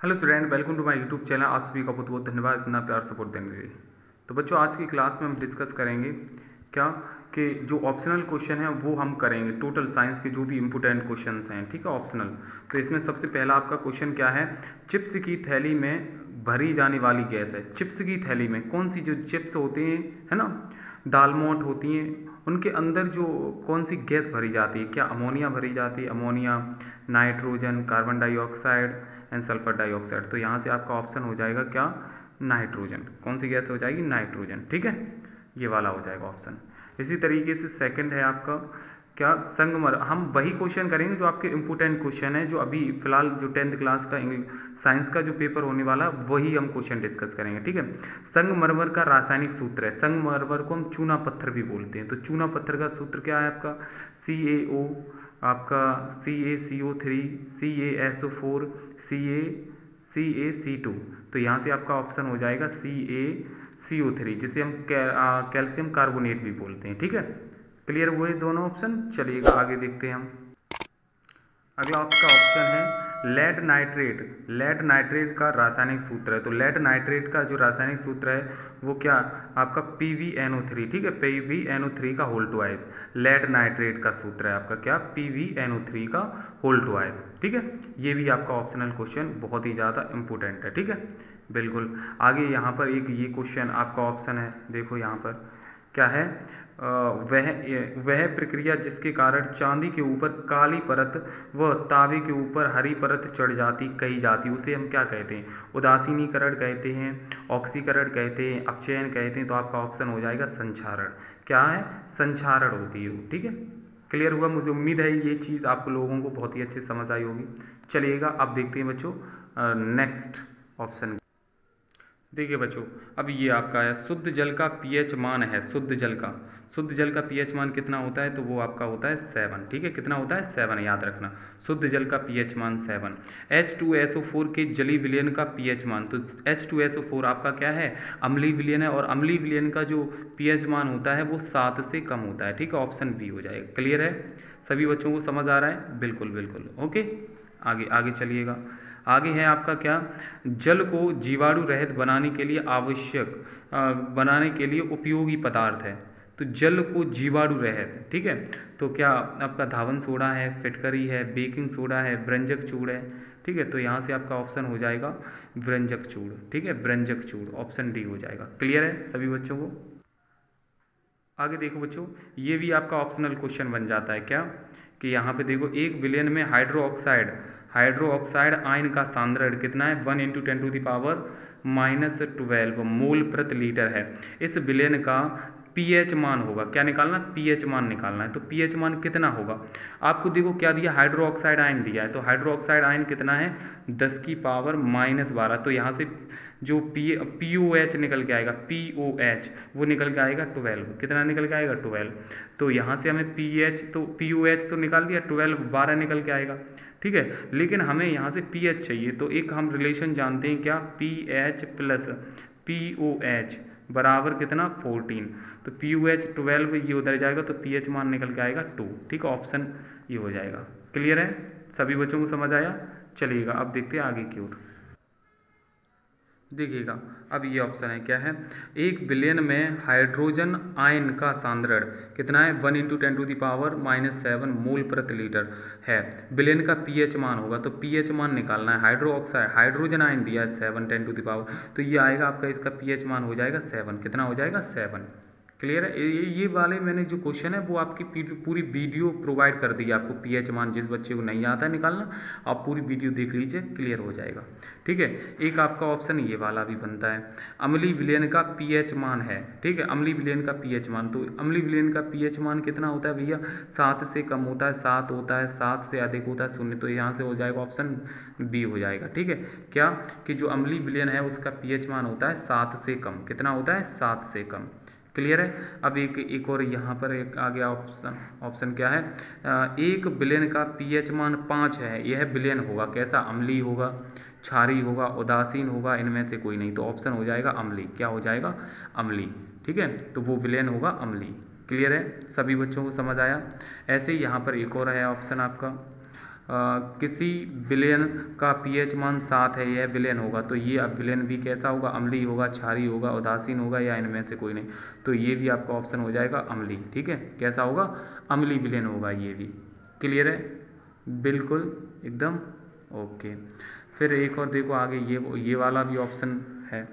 Hello student, welcome to my YouTube channel. आप सभी का बहुत बहुत धन्यवाद इतना प्यार सपोर्ट देने के लिए। तो बच्चों, आज की क्लास में हम डिस्कस करेंगे क्या कि जो ऑप्शनल क्वेश्चन है वो हम करेंगे। टोटल साइंस के जो भी इम्पोर्टेंट क्वेश्चंस हैं, ठीक है, ऑप्शनल। तो इसमें सबसे पहला आपका क्वेश्चन क्या है? चिप्स की थैली में भरी जाने वाली गैस है। चिप्स की थैली में कौन सी जो चिप्स होते हैं, है ना, दालमोट होती हैं, उनके अंदर जो कौन सी गैस भरी जाती है? क्या अमोनिया भरी जाती है? Ammonia, nitrogen, carbon dioxide and sulphur dioxide. तो यहाँ से आपका ऑप्शन हो जाएगा क्या? नाइट्रोजन। कौन सी गैस हो जाएगी? नाइट्रोजन, ठीक है, ये वाला हो जाएगा ऑप्शन। इसी तरीके से सेकंड है आपका क्या? संगमर। हम वही क्वेश्चन करेंगे जो आपके इम्पोर्टेंट क्वेश्चन है, जो अभी फिलहाल जो 10th क्लास का साइंस का जो पेपर होने वाला है वही हम क्वेश्चन डिस्कस करेंगे, ठीक है। संगमरमर का रासायनिक सूत्र है। संगमरमर को हम चूना पत्थर भी बोलते हैं। तो चूना पत्थर का सूत्र क्या है आपका? CaO, आपका CaCO3, CaSO4, CaC2। तो यहाँ से आपका ऑप्शन हो जाएगा CaCO3, जिसे हम कैल्शियम कार्बोनेट भी बोलते हैं, ठीक है। क्लियर हुए दोनों ऑप्शन? चलिएगा आगे देखते हैं हम। अगला आपका ऑप्शन है लेड नाइट्रेट। लेड नाइट्रेट का रासायनिक सूत्र है। तो लेड नाइट्रेट का जो रासायनिक सूत्र है वो क्या? आपका PbNO3, ठीक है, PbNO3 का होल ट्वाइस। लेड नाइट्रेट का सूत्र है आपका क्या? PbNO3 का होल ट्वाइस, ठीक है। ये भी आपका ऑप्शनल क्वेश्चन बहुत ही ज़्यादा इंपॉर्टेंट है, ठीक है, बिल्कुल। आगे यहाँ पर एक ये क्वेश्चन आपका ऑप्शन है, देखो यहाँ पर क्या है? वह प्रक्रिया जिसके कारण चांदी के ऊपर काली परत व तांबे के ऊपर हरी परत चढ़ जाती कही जाती, उसे हम क्या कहते हैं? उदासीनीकरण कहते हैं, ऑक्सीकरण कहते हैं, अपचयन कहते हैं। तो आपका ऑप्शन हो जाएगा संक्षारण। क्या है? संक्षारण होती है वो, ठीक है। क्लियर हुआ? मुझे उम्मीद है ये चीज़ आप लोगों को बहुत ही अच्छे समझ आई होगी। चलिएगा अब देखते हैं बच्चों नेक्स्ट ऑप्शन। देखिए बच्चों, अब ये आपका है शुद्ध जल का पीएच मान है। शुद्ध जल का पीएच मान कितना होता है? तो वो आपका होता है 7, ठीक है। कितना होता है? 7, याद रखना। शुद्ध जल का पीएच मान 7। H2SO4 के जलीय विलयन का पीएच मान, तो H2SO4 आपका क्या है? अम्लीय विलयन है, और अम्लीय विलयन का जो पीएच मान होता है वो 7 से कम होता है, ठीक है। ऑप्शन बी हो जाएगा। क्लियर है? सभी बच्चों को समझ आ रहा है? बिल्कुल बिल्कुल, ओके। आगे आगे चलिएगा। आगे है आपका क्या? जल को जीवाणु रहित बनाने के लिए बनाने के लिए उपयोगी पदार्थ है। तो जल को जीवाणु रहित, ठीक है। तो क्या आपका धावन सोडा है, फिटकरी है, बेकिंग सोडा है, व्यंजक चूड़ है, ठीक है। तो यहाँ से आपका ऑप्शन हो जाएगा व्यंजक चूड़, ठीक है, व्यंजक चूड़। ऑप्शन डी हो जाएगा। क्लियर है सभी बच्चों को? आगे देखो बच्चों, ये भी आपका ऑप्शनल क्वेश्चन बन जाता है क्या? कि यहाँ पे देखो, एक विलयन में हाइड्रो ऑक्साइड आयन का सांद्रण कितना है? 1 × 10⁻⁻12 मोल प्रति लीटर है। इस विलयन का पीएच मान होगा। क्या निकालना? पीएच मान निकालना है। तो पीएच मान कितना होगा? आपको देखो क्या दिया? हाइड्रो ऑक्साइड आयन दिया है। तो हाइड्रो ऑक्साइड आयन कितना है? 10⁻−12। तो यहाँ से जो POH निकल के आएगा, POH वो निकल के आएगा 12। कितना निकल के आएगा? 12। तो यहाँ से हमें POH तो निकाल दिया, 12 निकल के आएगा, ठीक है। लेकिन हमें यहाँ से पीएच चाहिए। तो एक हम रिलेशन जानते हैं क्या? PH प्लस POH बराबर कितना? 14। तो POH 12, ये उधर जाएगा तो पीएच मान निकल के आएगा 2, ठीक है। ऑप्शन ये हो जाएगा। क्लियर है? सभी बच्चों को समझ आया? चलिएगा अब देखते हैं आगे की ओर। देखिएगा, अब ये ऑप्शन है क्या है? एक विलयन में हाइड्रोजन आयन का सांद्रण कितना है? 1 × 10⁻⁻7 मोल प्रति लीटर है। विलयन का पीएच मान होगा। तो पीएच मान निकालना है। हाइड्रो ऑक्साइड हाइड्रोजन आयन दिया है 7 × 10⁻, तो ये आएगा आपका, इसका पीएच मान हो जाएगा 7। कितना हो जाएगा? 7। क्लियर है? ये वाले मैंने जो क्वेश्चन है वो आपकी पूरी वीडियो प्रोवाइड कर दी है आपको। पीएच मान जिस बच्चे को नहीं आता है निकालना, आप पूरी वीडियो देख लीजिए, क्लियर हो जाएगा, ठीक है। एक आपका ऑप्शन ये वाला भी बनता है, अम्लीय विलयन का पीएच मान है, ठीक है। अम्लीय विलयन का पीएच मान, तो अम्लीय विलयन का पीएच मान कितना होता है भैया? 7 से कम होता है, 7 होता है, 7 से अधिक होता है 0। तो यहाँ से हो जाएगा ऑप्शन बी हो जाएगा, ठीक है। क्या कि जो अम्लीय विलयन है उसका पीएच मान होता है 7 से कम। कितना होता है? 7 से कम। क्लियर है? अब एक और यहाँ पर एक आ गया ऑप्शन क्या है? एक विलयन का पीएच मान 5 है। यह विलयन होगा कैसा? अम्लीय होगा, क्षारीय होगा, उदासीन होगा, इनमें से कोई नहीं। तो ऑप्शन हो जाएगा अम्लीय। क्या हो जाएगा? अम्लीय, ठीक है। तो वो विलयन होगा अम्लीय। क्लियर है? सभी बच्चों को समझ आया? ऐसे ही यहाँ पर एक और है ऑप्शन आपका, किसी विलयन का pH मान 7 है, यह विलयन होगा। तो ये अब विलयन भी कैसा होगा, अम्लीय होगा, क्षारीय होगा, उदासीन होगा, या इनमें से कोई नहीं। तो ये भी आपका ऑप्शन हो जाएगा अम्लीय। ठीक है, कैसा होगा, अम्लीय विलयन होगा ये भी। क्लियर है, बिल्कुल एकदम ओके। फिर एक और देखो आगे, ये वाला भी ऑप्शन है,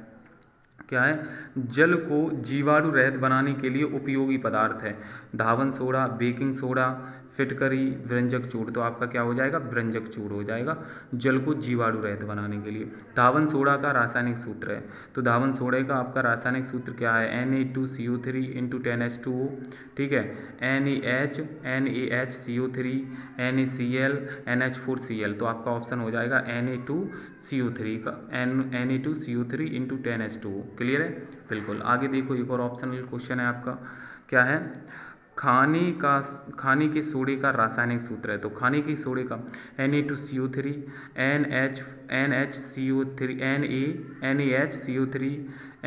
क्या है, जल को जीवाणु रहित बनाने के लिए उपयोगी पदार्थ है, धावन सोडा, बेकिंग सोडा, फिटकरी, व्यंजक चूर्ण। तो आपका क्या हो जाएगा, व्यंजक चूर्ण हो जाएगा, जल को जीवाणु रहित बनाने के लिए। धावन सोडा का रासायनिक सूत्र है, तो धावन सोडे का आपका रासायनिक सूत्र क्या है, Na2CO3 × 10H2O। ठीक है, NaHCO3 NaCl NH4Cl। तो आपका ऑप्शन हो जाएगा Na2CO3 का Na2CO3 × 10H2O। क्लियर है, बिल्कुल। आगे देखो, एक और ऑप्शनल क्वेश्चन है आपका, क्या है, खाने के सोडे का रासायनिक सूत्र है। तो खाने के सोडे का Na2CO3 NaHCO3 NaHCO3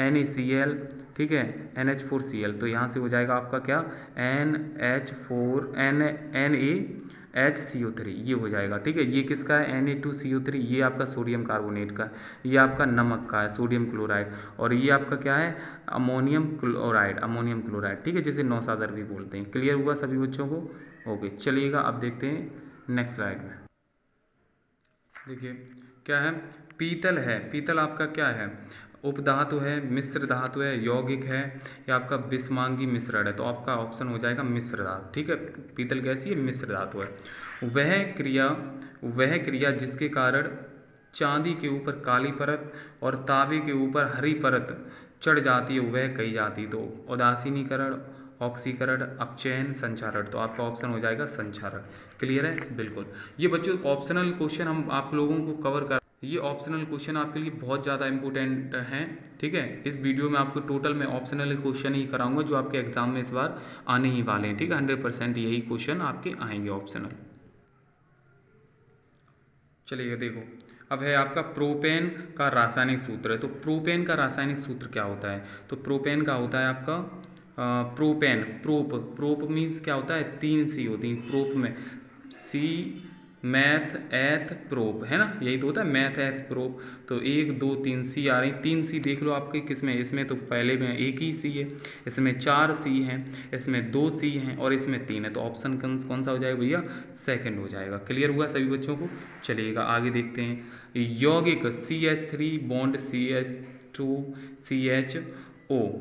NaCl, ठीक है, NH4Cl। तो यहाँ से हो जाएगा आपका क्या, NaHCO3 ये हो जाएगा। ठीक है, ये किसका है, Na2CO3, ये आपका सोडियम कार्बोनेट का, ये आपका नमक का है, सोडियम क्लोराइड, और ये आपका क्या है, अमोनियम क्लोराइड। ठीक है, जिसे नौसादर भी बोलते हैं। क्लियर हुआ सभी बच्चों को, ओके। चलिएगा अब देखते हैं नेक्स्ट स्लाइड में। देखिए क्या है, पीतल है, पीतल आपका क्या है, उपधातु है, मिश्र धातु है, यौगिक है, या आपका विषमांगी मिश्रण है। तो आपका ऑप्शन हो जाएगा मिश्र धातु। ठीक है, पीतल कैसी है, मिश्र धातु है। वह क्रिया जिसके कारण चांदी के ऊपर काली परत और तांबे के ऊपर हरी परत चढ़ जाती है, वह कही जाती। तो उदासीनीकरण, ऑक्सीकरण, अपचयन, संचारण। तो आपका ऑप्शन हो जाएगा संचारण। क्लियर है, बिल्कुल। ये बच्चों ऑप्शनल क्वेश्चन हम आप लोगों को कवर कर, ये ऑप्शनल क्वेश्चन आपके लिए बहुत ज़्यादा इंपॉर्टेंट हैं। ठीक है, इस वीडियो में आपको टोटल मैं ऑप्शनल क्वेश्चन ही कराऊंगा जो आपके एग्जाम में इस बार आने ही वाले हैं। ठीक है, 100% यही क्वेश्चन आपके आएंगे ऑप्शनल। चलिए देखो, अब है आपका प्रोपेन का रासायनिक सूत्र है। तो प्रोपेन का रासायनिक सूत्र क्या होता है, तो प्रोपेन का होता है आपका प्रोपेन, प्रोप मीन्स क्या होता है, 3 C होती है प्रोप में, सी मैथ एथ प्रोप, है ना, यही तो होता है, मैथ एथ प्रोप। तो 1 2 3 C आ रही, 3 C देख लो आपके किस में, इसमें तो पहले में 1 ही C है, इसमें 4 C हैं, इसमें 2 C हैं, और इसमें 3 है। तो ऑप्शन कौन सा हो जाएगा भैया, सेकंड हो जाएगा। क्लियर हुआ सभी बच्चों को। चलिएगा आगे देखते हैं। यौगिक CH3 बॉन्ड CH2CHO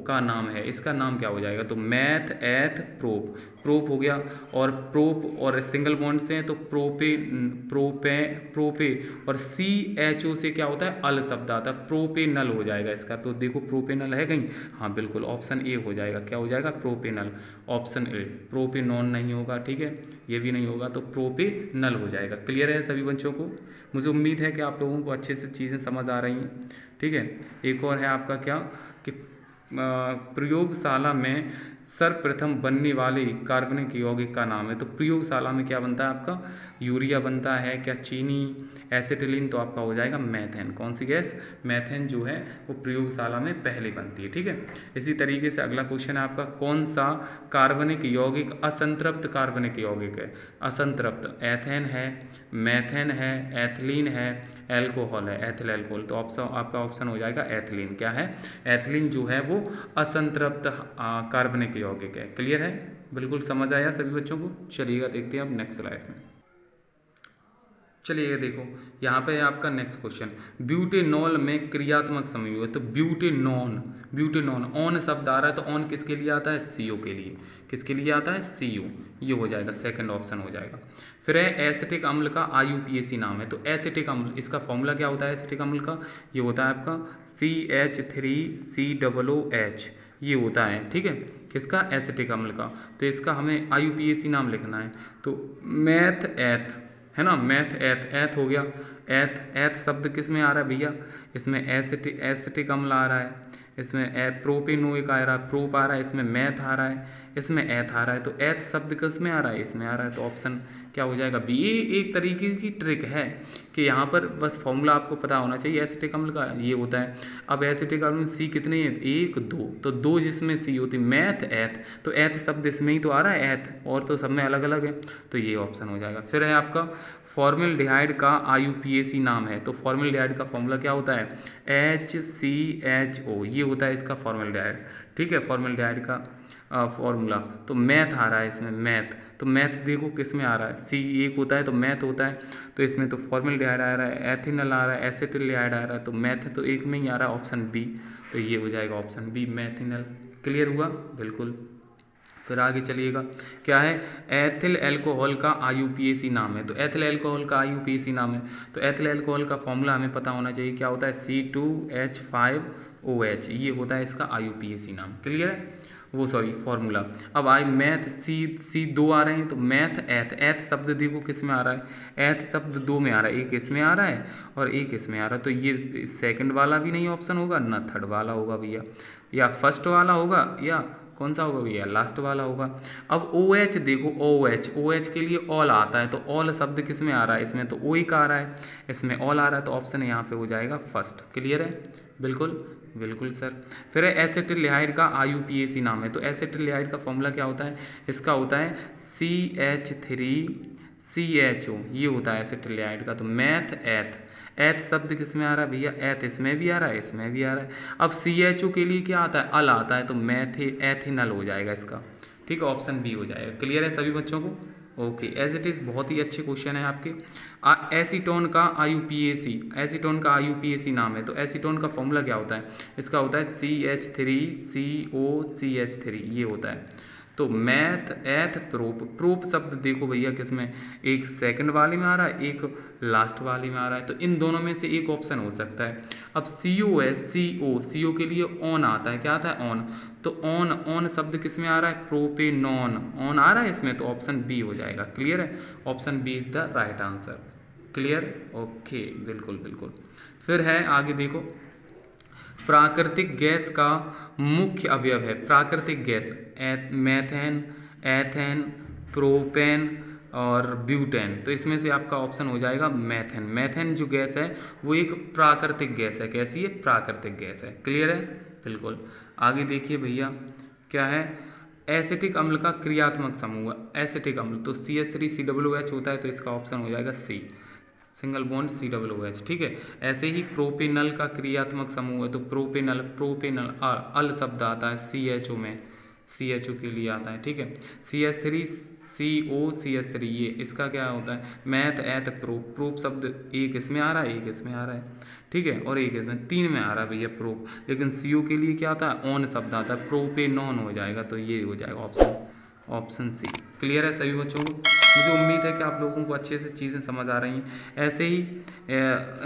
का नाम है, इसका नाम क्या हो जाएगा, तो मैथ एथ प्रोप, प्रोप हो गया, और प्रोप और सिंगल बॉन्ड से हैं तो प्रोपे और CHO से क्या होता है, अल शब्द आता है, प्रोपेनल हो जाएगा इसका। तो देखो प्रोपेनल है कहीं, हाँ बिल्कुल, ऑप्शन ए हो जाएगा। क्या हो जाएगा, प्रोपेनल, ऑप्शन ए। प्रोपेनॉन नहीं होगा, ठीक है, ये भी नहीं होगा, तो प्रोपेनल हो जाएगा। क्लियर है सभी बच्चों को, मुझे उम्मीद है कि आप लोगों को अच्छे से चीज़ें समझ आ रही हैं। ठीक है, एक और है आपका क्या, कि प्रयोगशाला में सर्वप्रथम बनने वाले कार्बनिक यौगिक का नाम है। तो प्रयोगशाला में क्या बनता है आपका, यूरिया बनता है क्या, चीनी, एसिटिलीन। तो आपका हो जाएगा मैथेन। कौन सी गैस, मैथेन जो है वो प्रयोगशाला में पहले बनती है। ठीक है, इसी तरीके से अगला क्वेश्चन है आपका, कौन सा कार्बनिक यौगिक असंतृप्त कार्बनिक यौगिक है। असंतृप्त, एथेन है, मैथेन है, एथिलीन है, एल्कोहल है, एथिल एल्कोहल। तो आपका ऑप्शन हो जाएगा एथिलीन। क्या है, एथिलीन जो है वो असंतृप्त कार्बनिक यौगिक है। क्लियर है, बिल्कुल समझ आया सभी बच्चों को। चलिएगा देखते हैं अब नेक्स्ट स्लाइड में। चलिए देखो, यहाँ पे है आपका नेक्स्ट क्वेश्चन, ब्यूटेनॉल में क्रियात्मक समूह है। तो ब्यूटेनॉन ऑन शब्द आ रहा है, तो ऑन किसके लिए आता है, CO के लिए। किसके लिए आता है, CO। ये हो जाएगा, सेकंड ऑप्शन हो जाएगा। फिर है एसिटिक अम्ल का IUPAC नाम है। तो एसिटिक अम्ल, इसका फॉर्मूला क्या होता है एसिटिक अम्ल का, ये होता है आपका CH3COOH, ये होता है। ठीक है, किसका, एसिटिक अम्ल का। तो इसका हमें IUPAC नाम लिखना है। तो मैथ एथ है ना, मैथ एथ हो गया। एथ शब्द किस में आ रहा है भैया, इसमें एसिटिक अम्ल आ रहा है, इसमें प्रोपेनोइक आ रहा है, प्रोप आ रहा है, इसमें मैथ आ रहा है, इसमें एथ आ रहा है। तो एथ शब्द किस में आ रहा है, इसमें आ रहा है। तो ऑप्शन क्या हो जाएगा बी। ये एक तरीके की ट्रिक है कि यहाँ पर बस फॉर्मूला आपको पता होना चाहिए एसिटिक अम्ल का, ये होता है। अब एसिटिक अम्ल में सी कितने हैं, 1 2, तो 2 जिसमें सी होती, मैथ एथ, तो एथ शब्द इसमें ही तो आ रहा है एथ, और तो सब में अलग अलग है। तो ये ऑप्शन हो जाएगा। फिर है आपका फॉर्मल्डिहाइड का IUPAC नाम है। तो फॉर्मल्डिहाइड का फॉर्मूला क्या होता है? HCHO, ये होता है इसका फॉर्मल्डिहाइड। ठीक है, फॉर्मल्डिहाइड का फॉर्मूला। तो मैथ आ रहा है इसमें, मैथ। तो मैथ देखो किस में आ रहा है, C एक होता है तो मैथ होता है। तो इसमें तो फॉर्मल्डिहाइड आ रहा है, एथिनल आ रहा है, एसिटिल्डिहाइड आ रहा है, तो मैथ तो एक में ही आ रहा है, ऑप्शन बी। तो ये हो जाएगा ऑप्शन बी, मैथिनल। क्लियर हुआ? बिल्कुल। फिर आगे चलिएगा, क्या है? एथिल एल्कोहल का IUPAC नाम है। तो एथिल एल्कोहल का IUPAC नाम है, तो एथिल एल्कोहल का फॉर्मूला हमें पता होना चाहिए, क्या होता है? C2H5OH, ये होता है इसका IUPAC नाम। क्लियर है? वो सॉरी फॉर्मूला। अब आई मैथ, सी दो आ रहे हैं, तो मैथ एथ, एथ शब्द देखो किस में आ रहा है? एथ शब्द दो में आ रहा है, एक इसमें आ रहा है और एक इसमें आ रहा है। तो ये सेकंड वाला भी नहीं ऑप्शन होगा, ना थर्ड वाला होगा भैया, या फर्स्ट वाला होगा, या कौन सा होगा भैया? लास्ट वाला होगा। अब OH देखो, OH के लिए ऑल आता है, तो ऑल शब्द किस में आ रहा है? इसमें तो ओ ही का आ रहा है, इसमें ऑल आ रहा है, तो ऑप्शन यहाँ पे हो जाएगा फर्स्ट। क्लियर है? बिल्कुल बिल्कुल सर। फिर एसिटिल्डिहाइड का IUPAC नाम है। तो एसिटिल्डिहाइड का फॉर्मूला क्या होता है? इसका होता है CH3CHO, ये होता है एसिटिल्डिहाइड का। तो मैथ एथ, एथ शब्द किस में आ रहा है भैया? एथ इसमें भी आ रहा है, इसमें भी आ रहा है। अब CHO के लिए क्या आता है? अल आता है, तो मैथ एथिनल हो जाएगा इसका। ठीक है, ऑप्शन बी हो जाएगा। क्लियर है सभी बच्चों को? ओके, एज इट इज़ बहुत ही अच्छे क्वेश्चन है आपके। एसीटोन का IUPAC, एसीटोन का IUPAC नाम है। तो एसीटोन का फॉर्मूला क्या होता है? इसका होता है CH3COCH3, ये होता है। तो मैथ एथ प्रोप, प्रोप शब्द देखो भैया किसमें, एक सेकंड वाले में आ रहा है, एक लास्ट वाले में आ रहा है, तो इन दोनों में से एक ऑप्शन हो सकता है। अब CO है, CO के लिए ऑन आता है, क्या आता है? ऑन। तो ऑन शब्द किस में आ रहा है? प्रोपेनॉन, ऑन आ रहा है इसमें, तो ऑप्शन बी हो जाएगा। क्लियर है? Option B is the right answer. Clear? Okay, बिल्कुल बिल्कुल। फिर है आगे देखो, प्राकृतिक गैस का मुख्य अवयव है। प्राकृतिक गैस मेथेन, एथेन, प्रोपेन और ब्यूटेन। तो इसमें से आपका ऑप्शन हो जाएगा मेथेन। मेथेन जो गैस है वो एक प्राकृतिक गैस है। कैसी है? प्राकृतिक गैस है। क्लियर है? बिल्कुल। आगे देखिए भैया, क्या है? एसिटिक अम्ल का क्रियात्मक समूह। एसिटिक अम्ल तो CH3COOH होता है, तो इसका ऑप्शन हो जाएगा सी, सिंगल बॉन्ड COOH। ठीक है, ऐसे ही प्रोपेनल का क्रियात्मक समूह है, तो प्रोपेनल, अल शब्द आता है CHO में, CHO के लिए आता है। ठीक है, CH3COCH3, ये इसका क्या होता है? मैथ एथ प्रोप, प्रोप शब्द एक इसमें आ रहा है, एक इसमें आ रहा है। ठीक है, और एक इसमें, तीन में आ रहा है भैया प्रोप, लेकिन CO के लिए क्या आता है? ऑन शब्द आता है, प्रोपेनॉन हो जाएगा, तो ये हो जाएगा ऑप्शन सी। क्लियर है सभी बच्चों को? मुझे उम्मीद है कि आप लोगों को अच्छे से चीज़ें समझ आ रही हैं। ऐसे ही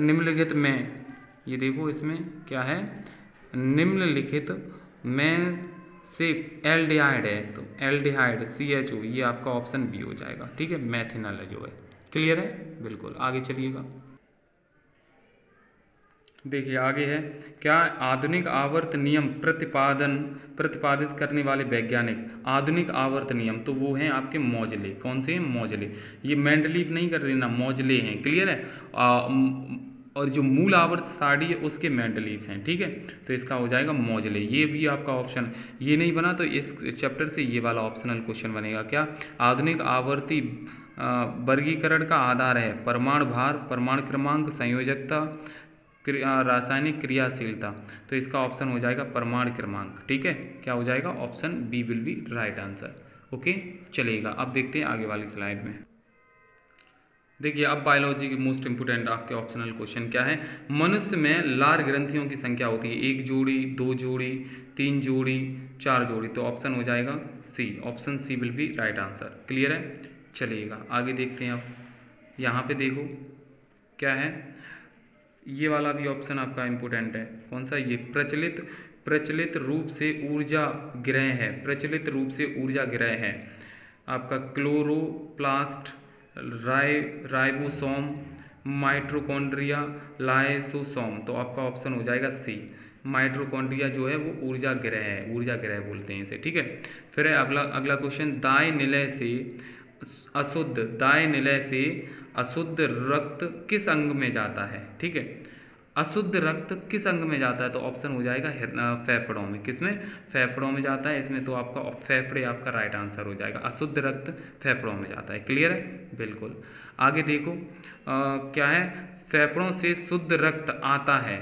निम्नलिखित में, ये देखो इसमें क्या है? निम्नलिखित में से एल्डिहाइड है, तो एल्डिहाइड CHO, ये आपका ऑप्शन बी हो जाएगा। ठीक है, मैथिनल जो है। क्लियर है? बिल्कुल। आगे चलिएगा, देखिए आगे है, क्या? आधुनिक आवर्त नियम प्रतिपादित करने वाले वैज्ञानिक। आधुनिक आवर्त नियम तो वो हैं आपके मौजले। कौन से हैं? मौजले। ये मेंडलीव नहीं कर देना, मौजले हैं। क्लियर है? और जो मूल आवर्त सारणी है उसके मेंडलीव हैं। ठीक है, तो इसका हो जाएगा मौजले। ये भी आपका ऑप्शन, ये नहीं बना तो इस चैप्टर से ये वाला ऑप्शनल क्वेश्चन बनेगा। क्या? आधुनिक आवर्ती वर्गीकरण का आधार है परमाणु भार, परमाणु क्रमांक, संयोजकता, रासायनिक क्रियाशीलता। तो इसका ऑप्शन हो जाएगा परमाणु क्रमांक। ठीक है, क्या हो जाएगा? Option B will be right answer. Okay, चलेगा। अब देखते हैं आगे वाली स्लाइड में। देखिए, अब बायोलॉजी की मोस्ट इंपोर्टेंट आपके ऑप्शनल क्वेश्चन क्या है? मनुष्य में लार ग्रंथियों की संख्या होती है 1 जोड़ी, 2 जोड़ी, 3 जोड़ी, 4 जोड़ी। तो ऑप्शन हो जाएगा C, option C will be right answer. Clear है? चलिएगा आगे देखते हैं। अब यहाँ पे देखो क्या है, ये वाला भी ऑप्शन आपका इम्पोर्टेंट है। कौन सा? ये प्रचलित रूप से ऊर्जा ग्रह है। प्रचलित रूप से ऊर्जा ग्रह है आपका क्लोरोप्लास्ट, राइबोसोम, माइटोकॉन्ड्रिया, लाइसोसोम। तो आपका ऑप्शन हो जाएगा सी, माइटोकॉन्ड्रिया जो है वो ऊर्जा ग्रह है, ऊर्जा ग्रह बोलते हैं इसे। ठीक है, फिर है अगला क्वेश्चन, दाएं निलय से अशुद्ध रक्त किस अंग में जाता है? ठीक है, अशुद्ध रक्त किस अंग में जाता है? तो ऑप्शन हो जाएगा फेफड़ों में। किसमें? फेफड़ों में जाता है। इसमें तो आपका फेफड़े आपका राइट आंसर हो जाएगा। अशुद्ध रक्त फेफड़ों में जाता है। क्लियर है? बिल्कुल। आगे देखो क्या है, फेफड़ों से शुद्ध रक्त आता है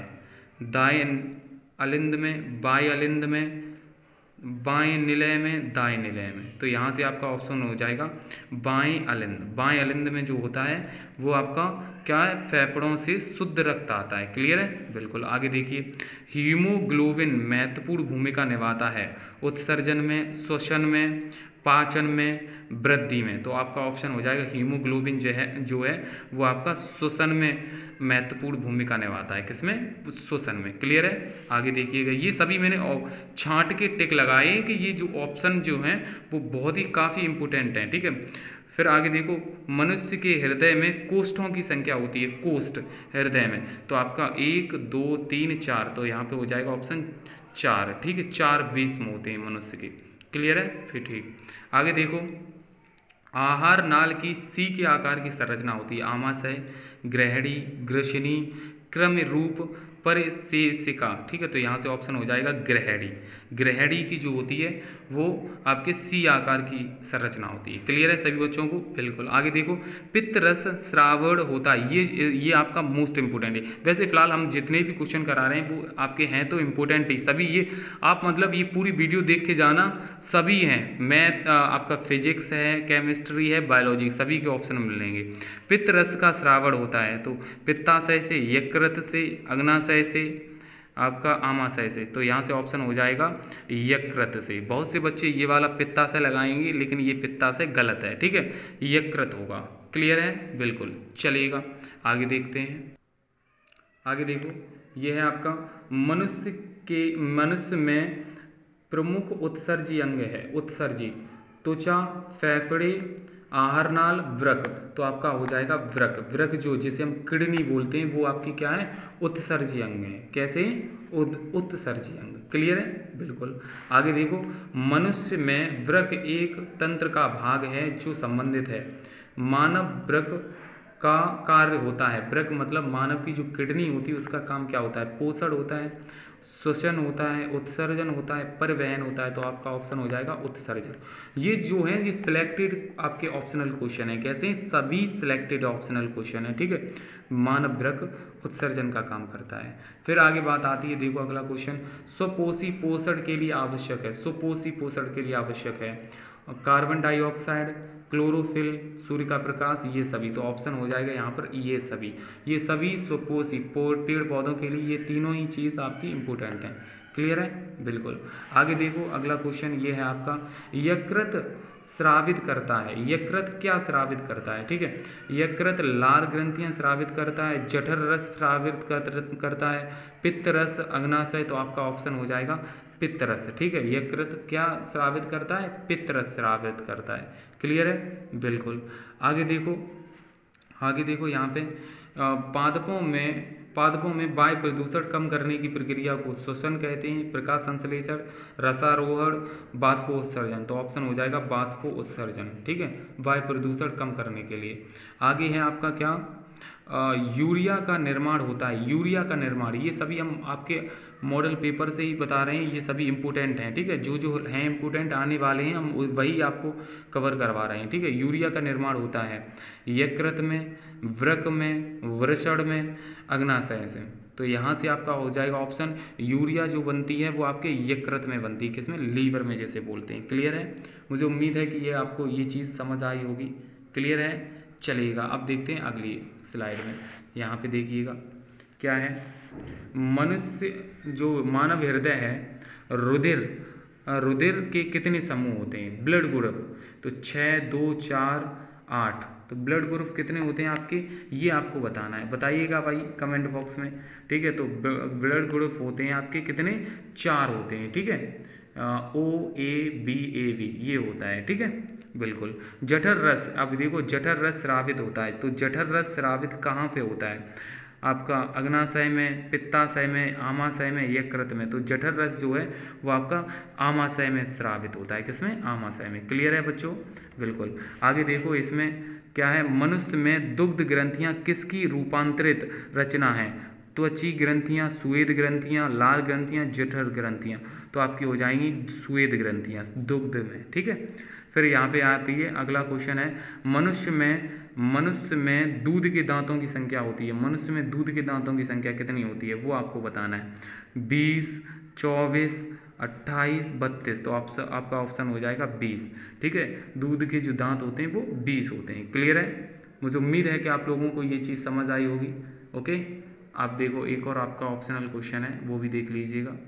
दाएं अलिंद में, बाएं अलिंद में, बाएं निलय में, दाएं निलय में। तो यहाँ से आपका ऑप्शन हो जाएगा बाएं अलिंद। बाएं अलिंद में जो होता है वो आपका क्या है, फेफड़ों से शुद्ध रक्त आता है। क्लियर है? बिल्कुल। आगे देखिए, हीमोग्लोबिन महत्वपूर्ण भूमिका निभाता है उत्सर्जन में, श्वसन में, पाचन में, वृद्धि में। तो आपका ऑप्शन हो जाएगा हीमोग्लोबिन जो है वो आपका श्वसन में महत्वपूर्ण भूमिका निभाता है। किसमें? श्वसन में। क्लियर है? आगे देखिएगा, ये सभी मैंने छांट के टिक लगाए कि ये जो ऑप्शन जो हैं वो बहुत ही काफ़ी इंपॉर्टेंट हैं। ठीक है? फिर आगे देखो, मनुष्य के हृदय में कोष्ठों की संख्या होती है, कोष्ठ हृदय में। तो आपका 1 2 3 4, तो यहाँ पे हो जाएगा ऑप्शन 4। ठीक है? 4 भीष्म होते हैं मनुष्य के। क्लियर है? फिर ठीक। आगे देखो, आहार नाल की सी के आकार की संरचना होती है। आमाशय, ग्रहणी, ग्रसनी, क्रम रूप, परिशेषिका। ठीक है? तो यहाँ से ऑप्शन हो जाएगा ग्रहणी। ग्रहणी की जो होती है वो आपके सी आकार की संरचना होती है। क्लियर है सभी बच्चों को? बिल्कुल। आगे देखो, पित्त रस श्रावण होता है, ये आपका मोस्ट इंपोर्टेंट है। वैसे फिलहाल हम जितने भी क्वेश्चन करा रहे हैं वो आपके हैं तो इम्पोर्टेंट ही सभी। ये आप मतलब ये पूरी वीडियो देख के जाना, सभी हैं। मैथ आपका फिजिक्स है, केमिस्ट्री है, बायोलॉजी, सभी के ऑप्शन मिलेंगे। पित्त रस का श्रावण होता है तो पित्ताशय से, यकृत से, अग्नाशय से, आपका आमाशय से। तो यहाँ से ऑप्शन हो जाएगा यकृत से। बहुत से बच्चे ये वाला पित्ताशय लगाएंगे लेकिन ये पित्ताशय गलत है। ठीक है? यकृत होगा। क्लियर है? बिल्कुल। चलिएगा आगे देखते हैं। आगे देखो, ये है आपका मनुष्य में प्रमुख उत्सर्जी अंग है। उत्सर्जी त्वचा, फेफड़े, आहारनाल, वृक। तो आपका हो जाएगा वृक। वृक जो जिसे हम किडनी बोलते हैं वो आपकी क्या है, उत्सर्जी अंग है। कैसे? उत्सर्जी अंग। क्लियर है? बिल्कुल। आगे देखो, मनुष्य में वृक एक तंत्र का भाग है जो संबंधित है। मानव वृक का कार्य होता है। वृक मतलब मानव की जो किडनी होती है उसका काम क्या होता है? पोषण होता है, श्वसन होता है, उत्सर्जन होता है, परिवहन होता है। तो आपका ऑप्शन हो जाएगा उत्सर्जन। ये जो है ये सिलेक्टेड आपके ऑप्शनल क्वेश्चन है। कैसे? सभी सिलेक्टेड ऑप्शनल क्वेश्चन है। ठीक है? मानव वृक उत्सर्जन का काम करता है। फिर आगे बात आती है, देखो अगला क्वेश्चन, स्वपोषी पोषण के लिए आवश्यक है। स्वपोषी पोषण के लिए आवश्यक है कार्बन डाइऑक्साइड, क्लोरोफिल, सूर्य का प्रकाश, ये सभी। तो ऑप्शन हो जाएगा यहाँ पर ये सभी स्वपोषी पेड़ पौधों के लिए ये तीनों ही चीज़ आपकी इंपॉर्टेंट हैं। क्लियर है? बिल्कुल। आगे देखो अगला क्वेश्चन ये है आपका, यकृत स्रावित करता है। यकृत क्या स्रावित करता है? ठीक है? यकृत लाल ग्रंथियां स्रावित करता है, जठर रस स्रावित करता है, पित्त रस, अग्नाशय। तो आपका ऑप्शन हो जाएगा पित्त रस। ठीक है? यकृत क्या स्रावित करता है? पित्त रस स्रावित करता है। क्लियर है? बिल्कुल। आगे देखो यहाँ पे पादपों में वायु प्रदूषण कम करने की प्रक्रिया को श्वसन कहते हैं, प्रकाश संश्लेषण, रसारोहण, बाष्पोत्सर्जन। तो ऑप्शन हो जाएगा बाष्पोत्सर्जन। ठीक है? वायु प्रदूषण कम करने के लिए। आगे है आपका क्या, यूरिया का निर्माण होता है। यूरिया का निर्माण, ये सभी हम आपके मॉडल पेपर से ही बता रहे हैं, ये सभी इंपॉर्टेंट हैं। ठीक है? जो हैं इंपॉर्टेंट आने वाले हैं हम वही आपको कवर करवा रहे हैं। ठीक है? यूरिया का निर्माण होता है यकृत में, वृक में, वृषण में, अग्नाशय से। तो यहाँ से आपका हो जाएगा ऑप्शन, यूरिया जो बनती है वो आपके यकृत में बनती है। किसमें? लीवर में जैसे बोलते हैं। क्लियर है? मुझे उम्मीद है कि ये आपको ये चीज़ समझ आई होगी। क्लियर है? चलिएगा अब देखते हैं अगली स्लाइड में। यहाँ पे देखिएगा क्या है, मनुष्य जो मानव हृदय है, रुधिर के कितने समूह होते हैं? Blood group. तो 6 2 4 8। तो ब्लड ग्रुप कितने होते हैं आपके, ये आपको बताना है। बताइएगा भाई कमेंट बॉक्स में। ठीक है? तो ब्लड ग्रुप होते हैं आपके कितने? 4 होते हैं। ठीक है? OABAV ये होता है। ठीक है? बिल्कुल। जठर रस, अब देखो जठर रस स्रावित होता है। तो जठर रस स्रावित कहाँ पे होता है? आपका अग्नाशय में, पित्ताशय में, आमाशय में, यकृत में। तो जठर रस जो है वो आपका आमाशय में स्रावित होता है। किसमें? आमाशय में। क्लियर है बच्चों? बिल्कुल। आगे देखो इसमें क्या है, मनुष्य में दुग्ध ग्रंथियां किसकी रूपांतरित रचना है? त्वची ग्रंथियाँ, स्वेद ग्रंथियाँ, लाल ग्रंथियाँ, जठर ग्रंथियाँ, तो आपकी हो जाएंगी स्वेद ग्रंथियाँ दुग्ध में, ठीक है। फिर यहाँ पे आती है अगला क्वेश्चन है, मनुष्य में दूध के दांतों की संख्या होती है, मनुष्य में दूध के दांतों की संख्या कितनी होती है वो आपको बताना है। 20, 24, 28, 32, तो आपका ऑप्शन हो जाएगा 20, ठीक है। दूध के जो दांत होते हैं वो 20 होते हैं। क्लियर है? मुझे उम्मीद है कि आप लोगों को ये चीज़ समझ आई होगी। ओके, आप देखो एक और आपका ऑप्शनल क्वेश्चन है, वो भी देख लीजिएगा।